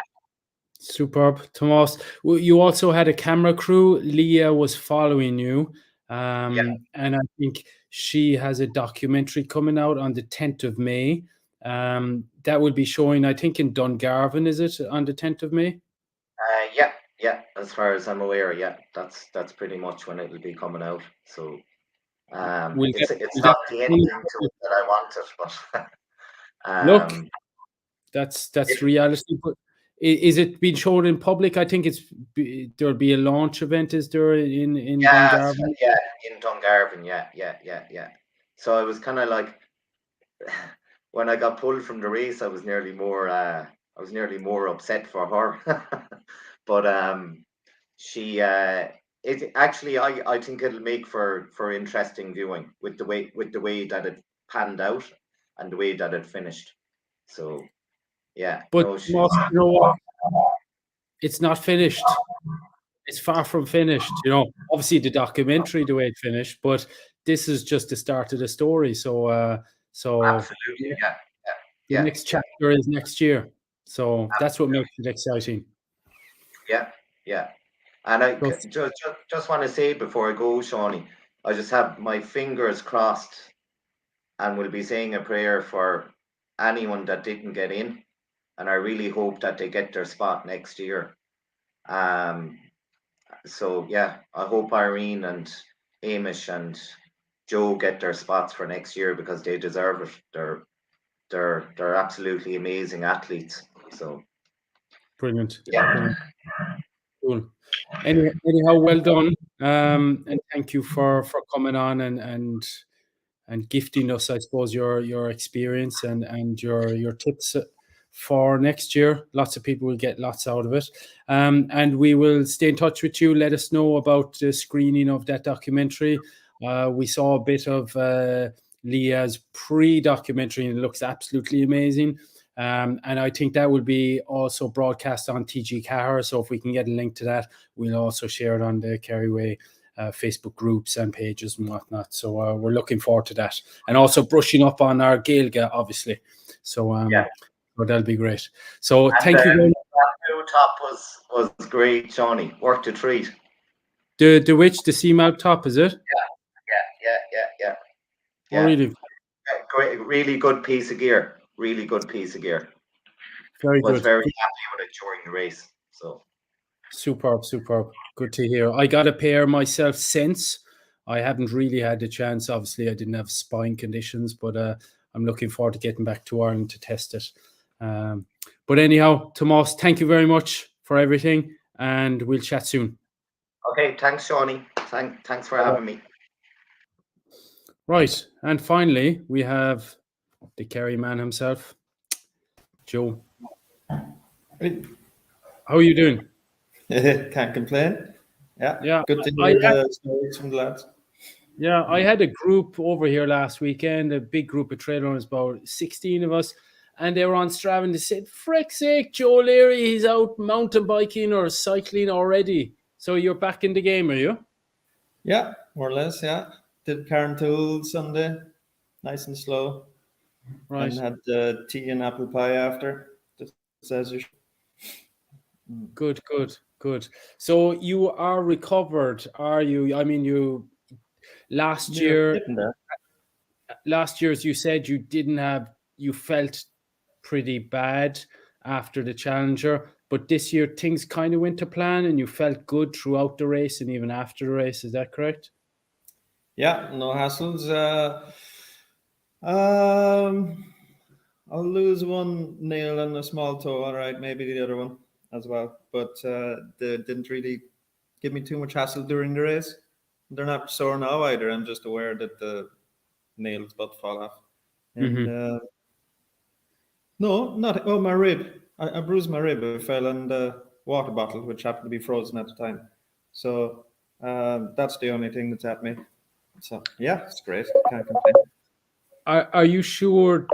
Superb. Tomas, you also had a camera crew. Leah was following you. And I think she has a documentary coming out on the 10th of May. That will be showing, I think, in Dungarvan, is it, on the 10th of May? Yeah. As far as I'm aware, yeah, that's pretty much when it will be coming out. So it's not the ending to it that I wanted, but look, that's reality. But is it being shown in public? I think there'll be a launch event. Is there in Dungarvan? Yeah, in Dungarvan. Yeah. So I was kind of like, when I got pulled from the race, I was nearly more upset for her. But she it actually I think it'll make for interesting viewing with the way that it panned out and the way that it finished. So yeah, but you know what? It's not finished. It's far from finished. Obviously the documentary, the way it finished, but this is just the start of the story. So absolutely, yeah. The next chapter is next year. So that's what makes it exciting. Yeah. And I just want to say before I go, Shawnee, I just have my fingers crossed and will be saying a prayer for anyone that didn't get in. And I really hope that they get their spot next year. So yeah, I hope Irene and Hamish and Joe get their spots for next year because they deserve it. They're absolutely amazing athletes. So brilliant. Yeah. Brilliant. Cool. Anyhow, well done. And thank you for coming on and gifting us, I suppose, your experience and your tips for next year. Lots of people will get lots out of it. And we will stay in touch with you. Let us know about the screening of that documentary. We saw a bit of Leah's pre-documentary and it looks absolutely amazing. And I think that will be also broadcast on TG Cahir. So if we can get a link to that, we'll also share it on the Kerryway Facebook groups and pages and whatnot. So we're looking forward to that. And also brushing up on our Gaeilge, obviously. So so that'll be great. So thank you very much. That blue top was great, Shawnee. Worth a treat. The seam-out top, is it? Yeah. Oh, really? Great, really good piece of gear. Really good piece of gear. Very good. Was very happy with it during the race. So superb. Good to hear. I got a pair myself since. I haven't really had the chance. Obviously, I didn't have spine conditions, but I'm looking forward to getting back to Ireland to test it. But anyhow, Tomas, thank you very much for everything, and we'll chat soon. Okay, thanks, Shawnee. Thanks for having me. Right, and finally, we have the Kerry man himself, Joe. Hey. How are you doing? Can't complain. Yeah. Good to hear the stories from the lads. Yeah, I had a group over here last weekend, a big group of trail runners, about 16 of us, and they were on Strava and they said, frick's sake, Joe Leary, he's out mountain biking or cycling already. So you're back in the game, are you? Yeah, more or less, yeah. Did Carntool Sunday, nice and slow. Right. And had tea and apple pie after, just as you should. Good, good, good. So you are recovered, are you? I mean, you last Yeah, year, getting there. as you said, you felt pretty bad after the Challenger, but this year things kind of went to plan and you felt good throughout the race and even after the race. Is that correct? Yeah, no hassles. Um, I'll lose one nail and a small toe. All right, maybe the other one as well. But they didn't really give me too much hassle during the race. They're not sore now either. I'm just aware that the nails about to fall off. And no, not my rib. I bruised my rib. I fell in the water bottle, which happened to be frozen at the time. So that's the only thing that's at me. So yeah, it's great. Can't complain. Are you sure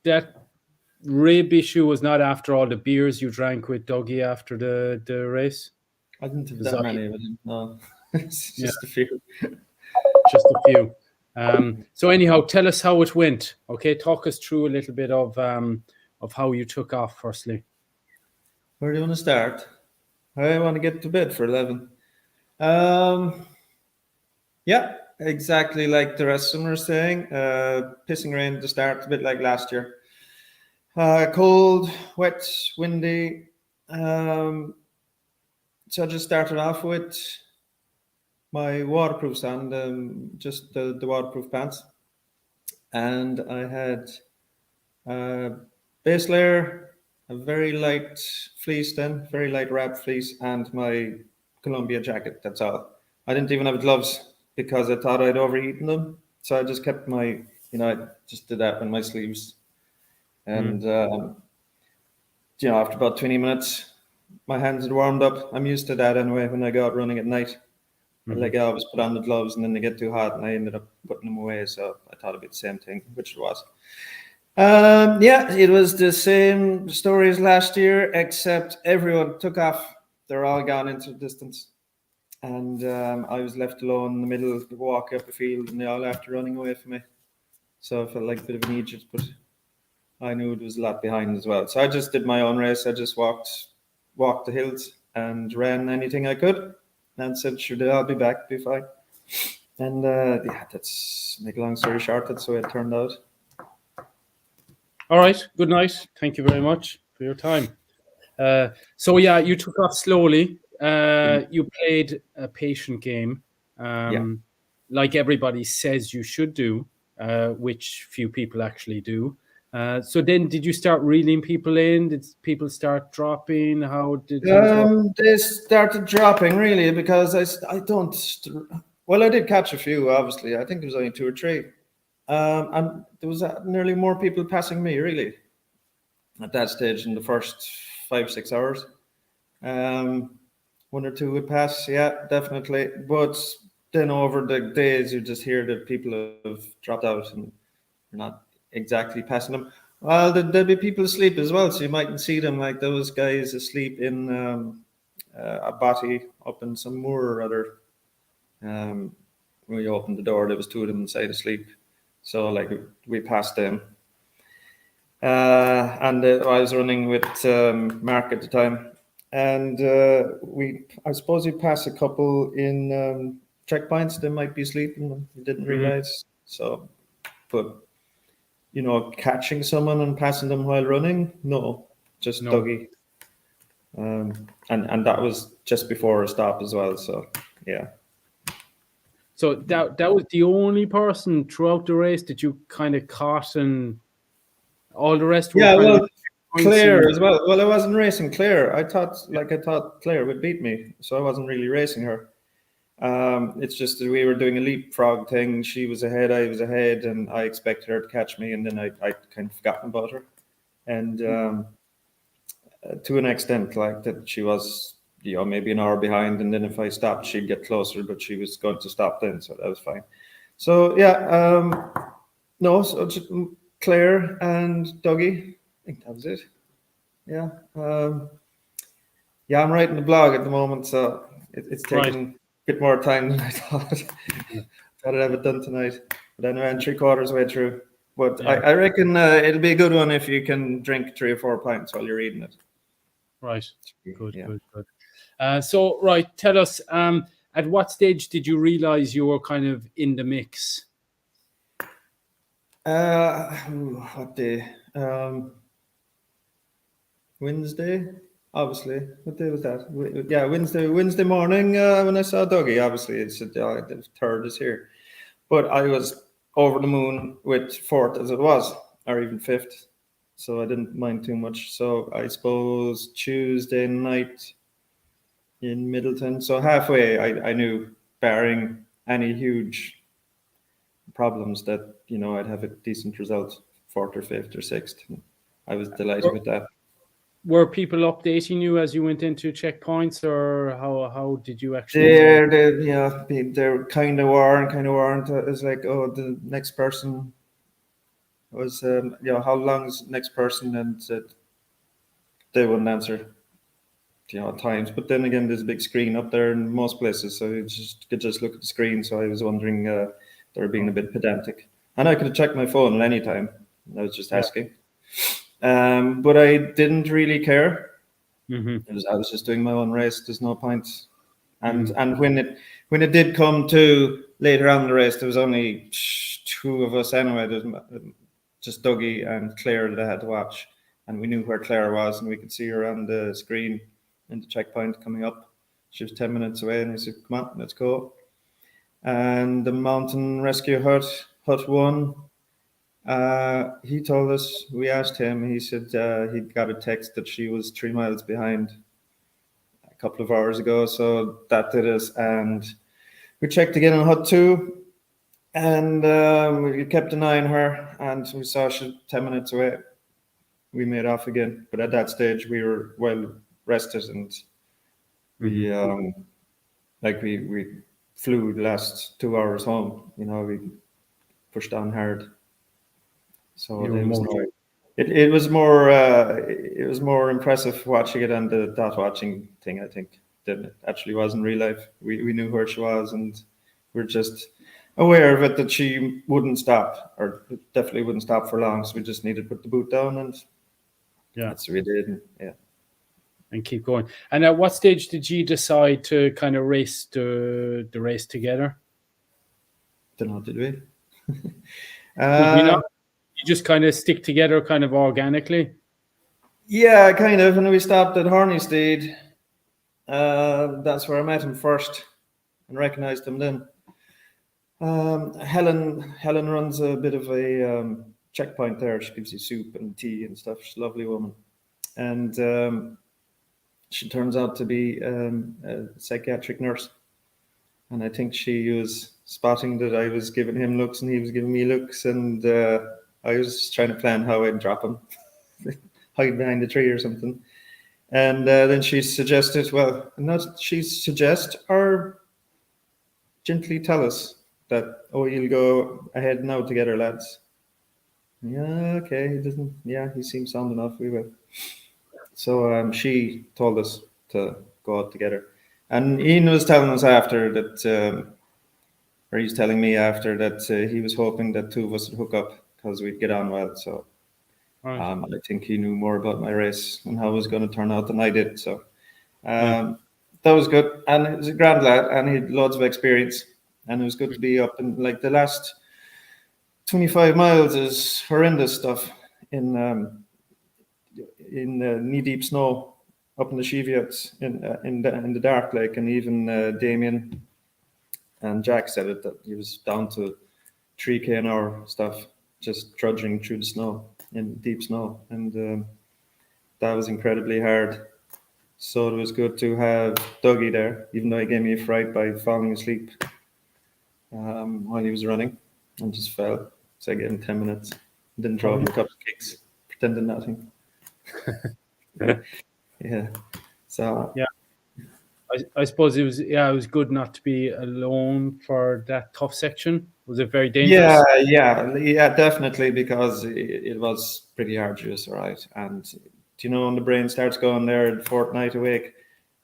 that rib issue was not after all the beers you drank with Dougie after the race? I didn't have Was that I- many of them. No, it's just a few. Just a few. So anyhow, tell us how it went. Okay, talk us through a little bit of how you took off. Firstly, Where do you want to start? I want to get to bed for 11. Yeah, exactly like the rest of them are saying. Pissing rain at the start, a bit like last year. Cold, wet, windy. So I just started off with my waterproofs and just the waterproof pants. And I had base layer, a very light fleece then, very light wrap fleece, and my Columbia jacket. That's all. I didn't even have gloves because I thought I'd overeaten them. So I just kept I just did that with my sleeves. And, after about 20 minutes, my hands had warmed up. I'm used to that anyway when I go out running at night. Like I always put on the gloves and then they get too hot and I ended up putting them away. So I thought it'd be the same thing, which it was. Yeah, it was the same story as last year, except everyone took off. They're all gone into the distance. And I was left alone in the middle of the walk up the field and they all after running away from me. So I felt like a bit of an idiot, but I knew there was a lot behind as well. So I just did my own race. I just walked the hills and ran anything I could and said, sure, I'll be back, be fine. And that's, make a long story short, that's the way it turned out. all right. Good night. Thank you very much for your time. So yeah, you took off slowly. You played a patient game, like everybody says you should do, which few people actually do. So then, did you start reeling people in? Did people start dropping? How did things work? They started dropping really because I don't. Well, I did catch a few. Obviously, I think there was only 2 or 3, and there was nearly more people passing me really at that stage in the first 5-6 hours. 1 or 2 would pass, yeah, definitely. But then over the days, you just hear that people have dropped out and you're not exactly passing them. Well, there'll be people asleep as well, so you mightn't see them, like those guys asleep in a body up in some moor or other. When you opened the door, there was 2 of them inside asleep. So like we passed them. And I was running with Mark at the time. And I suppose we passed a couple in checkpoints. They might be sleeping. We didn't realize. So, but catching someone and passing them while running, no, just No. Dougie. And that was just before a stop as well. So yeah. So that was the only person throughout the race that you kind of caught, and all the rest were Yeah, kind well, of Claire as well. Well, I wasn't racing Claire. I thought Claire would beat me, so I wasn't really racing her. It's just that we were doing a leapfrog thing. She was ahead, I was ahead, and I expected her to catch me, and then I kind of forgotten about her. And to an extent, like that, she was maybe an hour behind, and then if I stopped, she'd get closer, but she was going to stop then, so that was fine. So yeah, no, so just Claire and Dougie. I think that was it. Yeah. Yeah, I'm writing the blog at the moment, so it's taking a bit more time than I thought. Thought I'd have it done tonight. But anyway, I'm 3/4 way through. But yeah. I reckon it'll be a good one if you can drink 3 or 4 pints while you're reading it. Right. Good, Yeah. good. So, right, tell us, at what stage did you realize you were kind of in the mix? What day? Wednesday, obviously. What day was that? Yeah, Wednesday morning when I saw Dougie, obviously it said the third is here. But I was over the moon with fourth as it was, or even fifth. So I didn't mind too much. So I suppose Tuesday night in Middleton. So halfway I knew, barring any huge problems, that I'd have a decent result, fourth or fifth or sixth. I was delighted with that. Were people updating you as you went into checkpoints, or how did you actually? They kind of were and kind of weren't. It's like, oh, the next person was, how long's the next person, and they wouldn't answer, at times. But then again, there's a big screen up there in most places, so you could just look at the screen. So I was wondering, they were being a bit pedantic, and I could have checked my phone at any time. I was just asking. But I didn't really care. I was just doing my own race. There's no point. And when it did come to later on in the race, there was only two of us anyway. There's just Dougie and Claire that I had to watch, and we knew where Claire was, and we could see her on the screen in the checkpoint coming up. She was 10 minutes away, and I said, "Come on, let's go." And the mountain rescue hut 1. He told us, we asked him, he said he got a text that she was 3 miles behind a couple of hours ago. So that did us. And we checked again on hut 2, and we kept an eye on her, and we saw she was 10 minutes away. We made off again. But at that stage, we were well rested, and we flew the last 2 hours home. We pushed on hard. So it was more impressive watching it on the dot watching thing, I think, than it actually was in real life. We knew where she was, and we're just aware of it, that she wouldn't stop, or definitely wouldn't stop for long. So we just needed to put the boot down, and that's what we did. And keep going. And at what stage did you decide to kind of race the race together? Don't know, did we? Did we not? You just kind of stick together kind of organically? Yeah, kind of. And we stopped at Hornistead. That's where I met him first and recognized him then. Helen runs a bit of a checkpoint there. She gives you soup and tea and stuff. She's a lovely woman. And she turns out to be a psychiatric nurse. And I think she was spotting that I was giving him looks and he was giving me looks. And I was trying to plan how I'd drop him, hide behind a tree or something. And then she suggested, or gently tell us that, you'll go ahead now together, lads. Yeah, okay. He seems sound enough. We will. So she told us to go out together. And Ian was telling us after that, or he's telling me after that, he was hoping that two of us would hook up because we'd get on well. So I think he knew more about my race and how it was going to turn out than I did. So that was good. And he was a grand lad, and he had loads of experience. And it was good to be up in, like, the last 25 miles is horrendous stuff in knee-deep snow up in the Cheviots in the dark, like, and even Damien and Jack said it, that he was down to 3k an hour stuff, just trudging through the snow, in deep snow, and that was incredibly hard. So it was good to have Dougie there, even though he gave me a fright by falling asleep while he was running, and just fell. So I gave him 10 minutes, didn't throw him a couple of kicks, pretended nothing. Yeah. So yeah, I suppose it was good not to be alone for that tough section. Was it very dangerous? Yeah, definitely, because it was pretty arduous, all right. And when the brain starts going there a fortnight awake,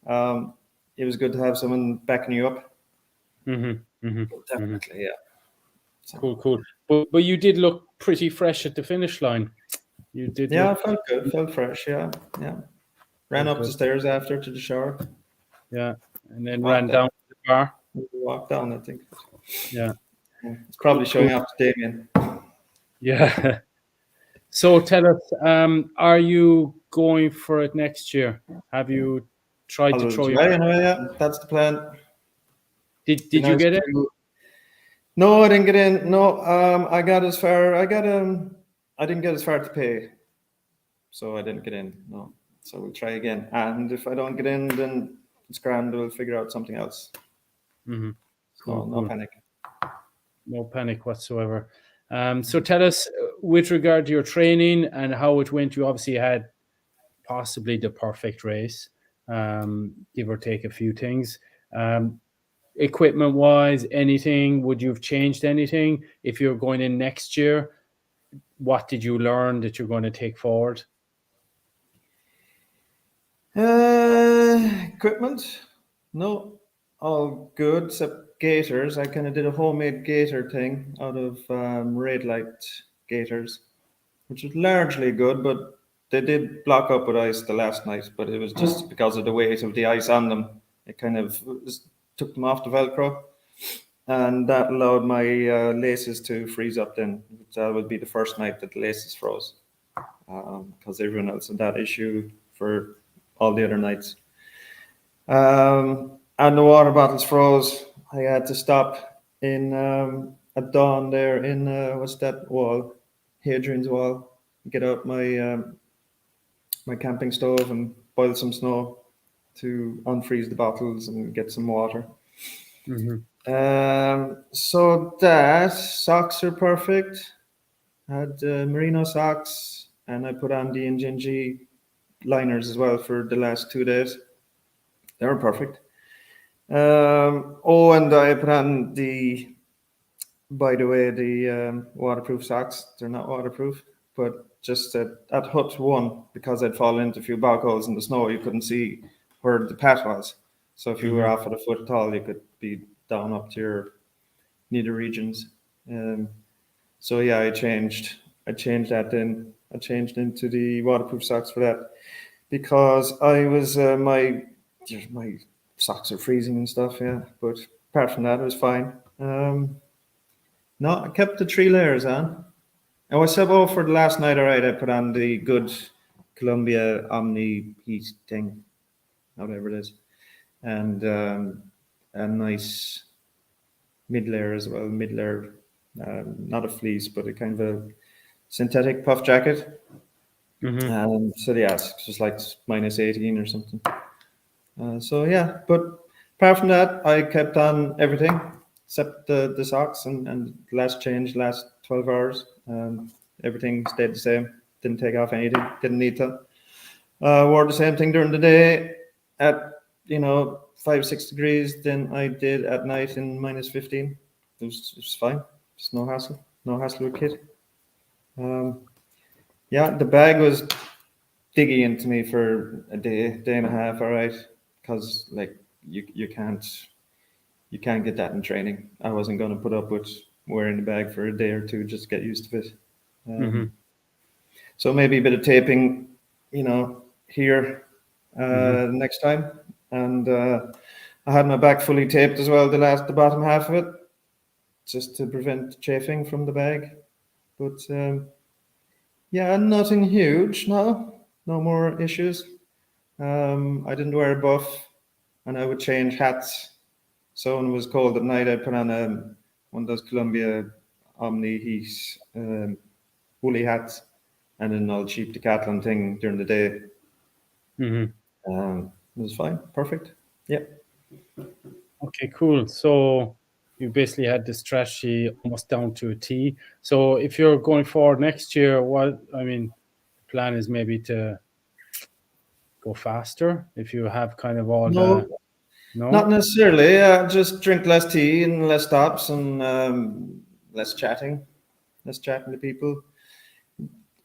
it was good to have someone backing you up. Definitely, yeah. So. Cool. But you did look pretty fresh at the finish line. You did. Yeah, I felt good, felt fresh. Yeah. Ran up Good. the stairs after to the shower. Yeah, and then Walked ran down to the bar. Walked down, I think. Yeah, It's probably showing Cool. up to Damien. yeah. So tell us, are you going for it next year? Have you tried to I'll throw try your? anyway, yeah. That's the plan. Did Be you nice get it? to- No, I didn't get in. No, I got as far. I didn't get as far to pay, so I didn't get in. No, so we'll try again. And if I don't get in, then it's grand. We'll figure out something else. Mm-hmm. No, no panic. No panic whatsoever. So tell us, with regard to your training and how it went. You obviously had possibly the perfect race, give or take a few things. Equipment wise, anything, would you have changed anything if you're going in next year? What did you learn that you're going to take forward? Equipment? No, all good except gaiters. I kind of did a homemade gaiter thing out of red light gaiters, which was largely good, but they did block up with ice the last night. But it was just because of the weight of the ice on them. It kind of took them off the Velcro, and that allowed my laces to freeze up. Then that would be the first night that the laces froze, because everyone else had that issue for all the other nights. And the water bottles froze. I had to stop in at dawn there in what's that wall? Hadrian's Wall. Get out my my camping stove and boil some snow to unfreeze the bottles and get some water. So that socks are perfect. I had merino socks, and I put on the Injinji liners as well for the last 2 days. They were perfect. And I put on by the way, the waterproof socks. They're not waterproof, but just at hut 1, because I'd fallen into a few bog holes in the snow, you couldn't see where the path was. So if you were off at a foot at all, you could be down up to your nether regions. So yeah, I changed that then. I changed into the waterproof socks for that, because I was my socks are freezing and stuff. Yeah, but apart from that, it was fine. No, I kept the 3 layers on. And I said, oh, for the last night, all right, I put on the good Columbia Omni Heat thing, whatever it is, and a nice mid layer as well. Mid layer, not a fleece, but a kind of a synthetic puff jacket. So yeah, it's just like minus 18 or something. So yeah, but apart from that, I kept on everything except the socks and last 12 hours. Everything stayed the same. Didn't take off anything. Didn't need to. Wore the same thing during the day at 5-6 degrees. Then I did at night in minus 15. It was fine. Just no hassle. No hassle with kit. Yeah, the bag was digging into me for a day and a half. All right, because like you can't get that in training. I wasn't going to put up with wearing the bag for a day or two just to get used to it. So maybe a bit of taping, here next time. And I had my back fully taped as well, the bottom half of it, just to prevent chafing from the bag. But yeah, nothing huge. No more issues. I didn't wear a buff, and I would change hats. So when it was cold at night, I'd put on one of those Columbia Omni Heat woolly hats, and then I'll cheap Decathlon thing during the day. It was fine, perfect. Yeah. Okay, cool. So you basically had this strategy almost down to a T. So if you're going forward next year, the plan is maybe to go faster if you have kind of all No, not necessarily. Just drink less tea and less stops and less chatting to people.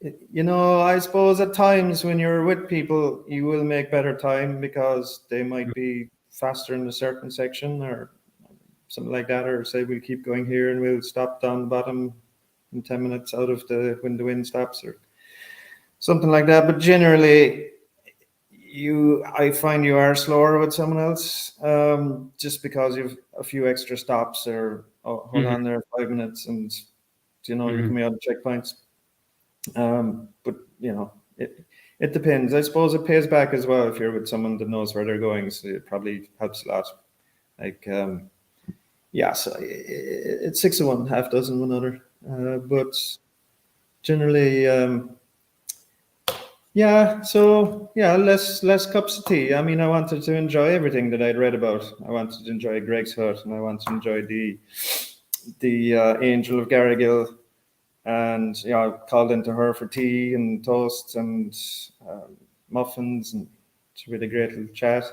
I suppose at times when you're with people, you will make better time because they might be faster in a certain section or something like that, or say we'll keep going here and we'll stop down the bottom in 10 minutes when the wind stops or something like that. But generally, I find you are slower with someone else, just because you've a few extra stops, or hold on there 5 minutes, and you come out of checkpoints. But it depends. I suppose it pays back as well if you're with someone that knows where they're going. So it probably helps a lot. Like, so it's 6 of one, half dozen of another. But generally, less cups of tea. I mean, I wanted to enjoy everything that I'd read about. I wanted to enjoy Greg's Hut, and I wanted to enjoy the Angel of Garrigill. And I called into her for tea and toast and muffins, and we had a great little chat.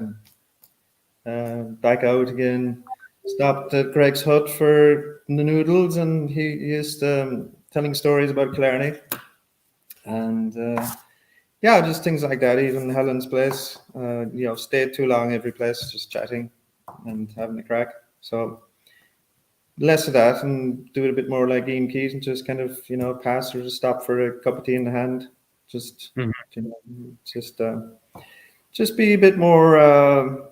And back out again. Stopped at Greg's Hut for the noodles, and he used telling stories about Killarney, and just things like that. Even Helen's place, stayed too long every place, just chatting and having a crack. So less of that, and do it a bit more like Ian Keys, and just kind of pass or just stop for a cup of tea in the hand. Just just be a bit more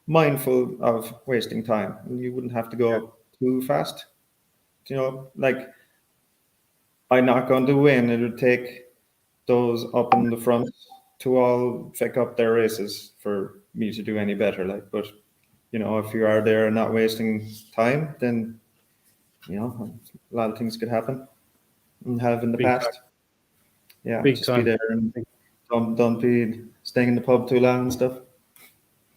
mindful of wasting time, and you wouldn't have to go too fast. Like, I'm not going to win. It would take those up in the front to all pick up their races for me to do any better. But if you are there and not wasting time, then a lot of things could happen, and have in the past. Time. Yeah, Big just time. be there, and don't be staying in the pub too long and stuff.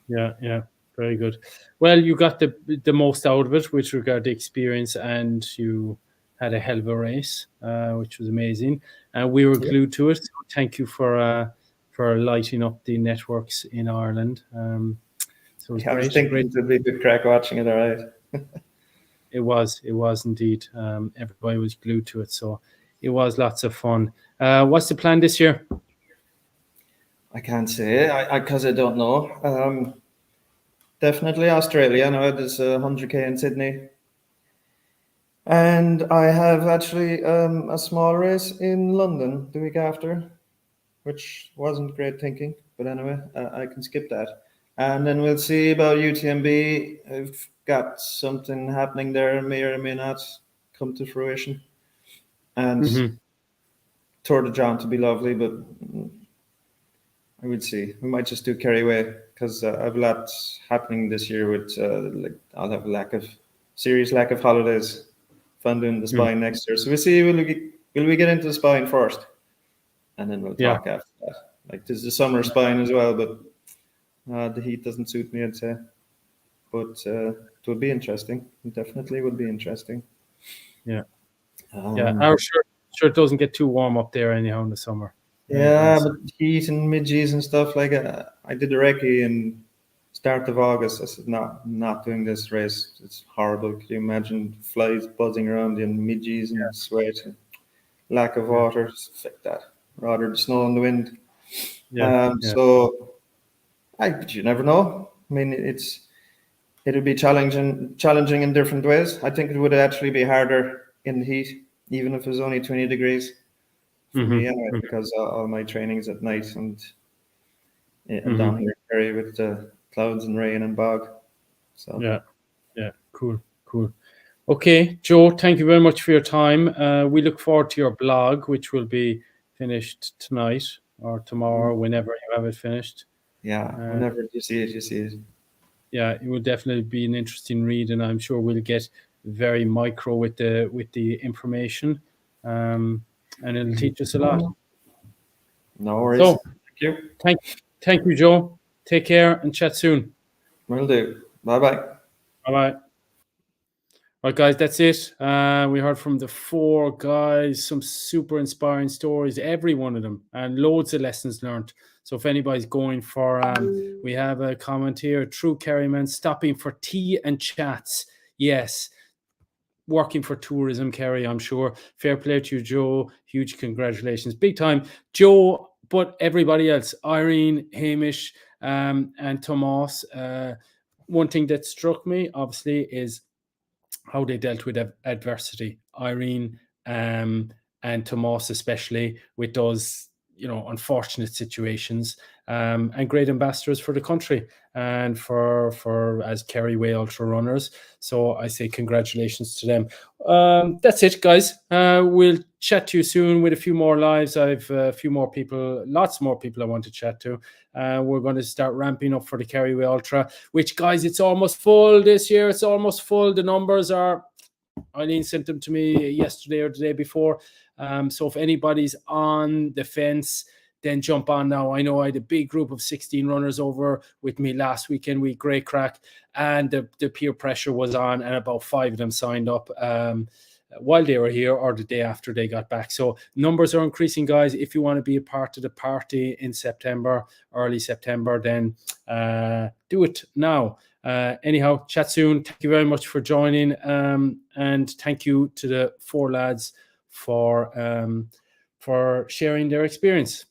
Yeah, very good. Well, you got the most out of it with regard to experience, and you had a hell of a race, which was amazing. And we were glued to it. So thank you for lighting up the networks in Ireland. So it was I was great. thinking it'd be a good crack watching it. All right. It was indeed. Everybody was glued to it, so it was lots of fun. What's the plan this year? I can't say, because I don't know. Definitely Australia. I know there's 100k in Sydney, and I have actually a small race in London the week after, which wasn't great thinking, but anyway, I can skip that. And then we'll see about UTMB. I've got something happening there, may or may not come to fruition. And Tour de John to be lovely, but I would see. We might just do Kerryway, because I have a lot happening this year with I'll have a serious lack of holidays if I'm doing the spine next year. So we'll see, will we get into the spine first? And then we'll talk after that. Like, there's the summer spine as well, but the heat doesn't suit me, I'd say. But it would be interesting. It definitely would be interesting. Yeah. Our shirt doesn't get too warm up there anyhow in the summer. Yeah, but heat and midges and stuff like I did a recce in start of August. I said, not doing this race. It's horrible. Could you imagine flies buzzing around you and midges and sweat and lack of water? Fuck that. Rather the snow and the wind. But you never know. I mean, it'll be challenging in different ways. I think it would actually be harder in the heat, even if it was only 20 degrees. For me anyway, because all my training's at night, and down here in Kerry with the clouds and rain and bog. So yeah, cool. Okay, Joe, thank you very much for your time. We look forward to your blog, which will be finished tonight or tomorrow, whenever you have it finished. Yeah, whenever you see it, you see it. Yeah, it will definitely be an interesting read, and I'm sure we'll get very micro with the information. And it'll teach us a lot. No worries. So, thank you. Thank you, Joe. Take care and chat soon. Will do. Bye-bye. Bye-bye. Right, guys, that's it. We heard from the 4 guys, some super inspiring stories, every one of them, and loads of lessons learned. So if anybody's going for, we have a comment here, True Kerryman, stopping for tea and chats. Yes. Working for tourism, Kerry, I'm sure. Fair play to you, Joe. Huge congratulations. Big time. Joe, but everybody else, Irene, Hamish, and Tomas. One thing that struck me, obviously, is how they dealt with adversity. Irene and Tomas, especially, with those unfortunate situations, and great ambassadors for the country and for as Kerry Way Ultra runners. So I say congratulations to them. That's it, guys. We'll chat to you soon with a few more lives. I've a few more people, lots more people I want to chat to. We're going to start ramping up for the Kerry Way Ultra, which, guys, it's almost full this year. It's almost full. The numbers are, Eileen sent them to me yesterday or the day before. So if anybody's on the fence, then jump on now. I know I had a big group of 16 runners over with me last weekend. We great crack, and the peer pressure was on, and about 5 of them signed up while they were here or the day after they got back. So numbers are increasing, guys. If you want to be a part of the party in September, early September, then do it now. Anyhow, chat soon. Thank you very much for joining, and thank you to the 4 lads for sharing their experience.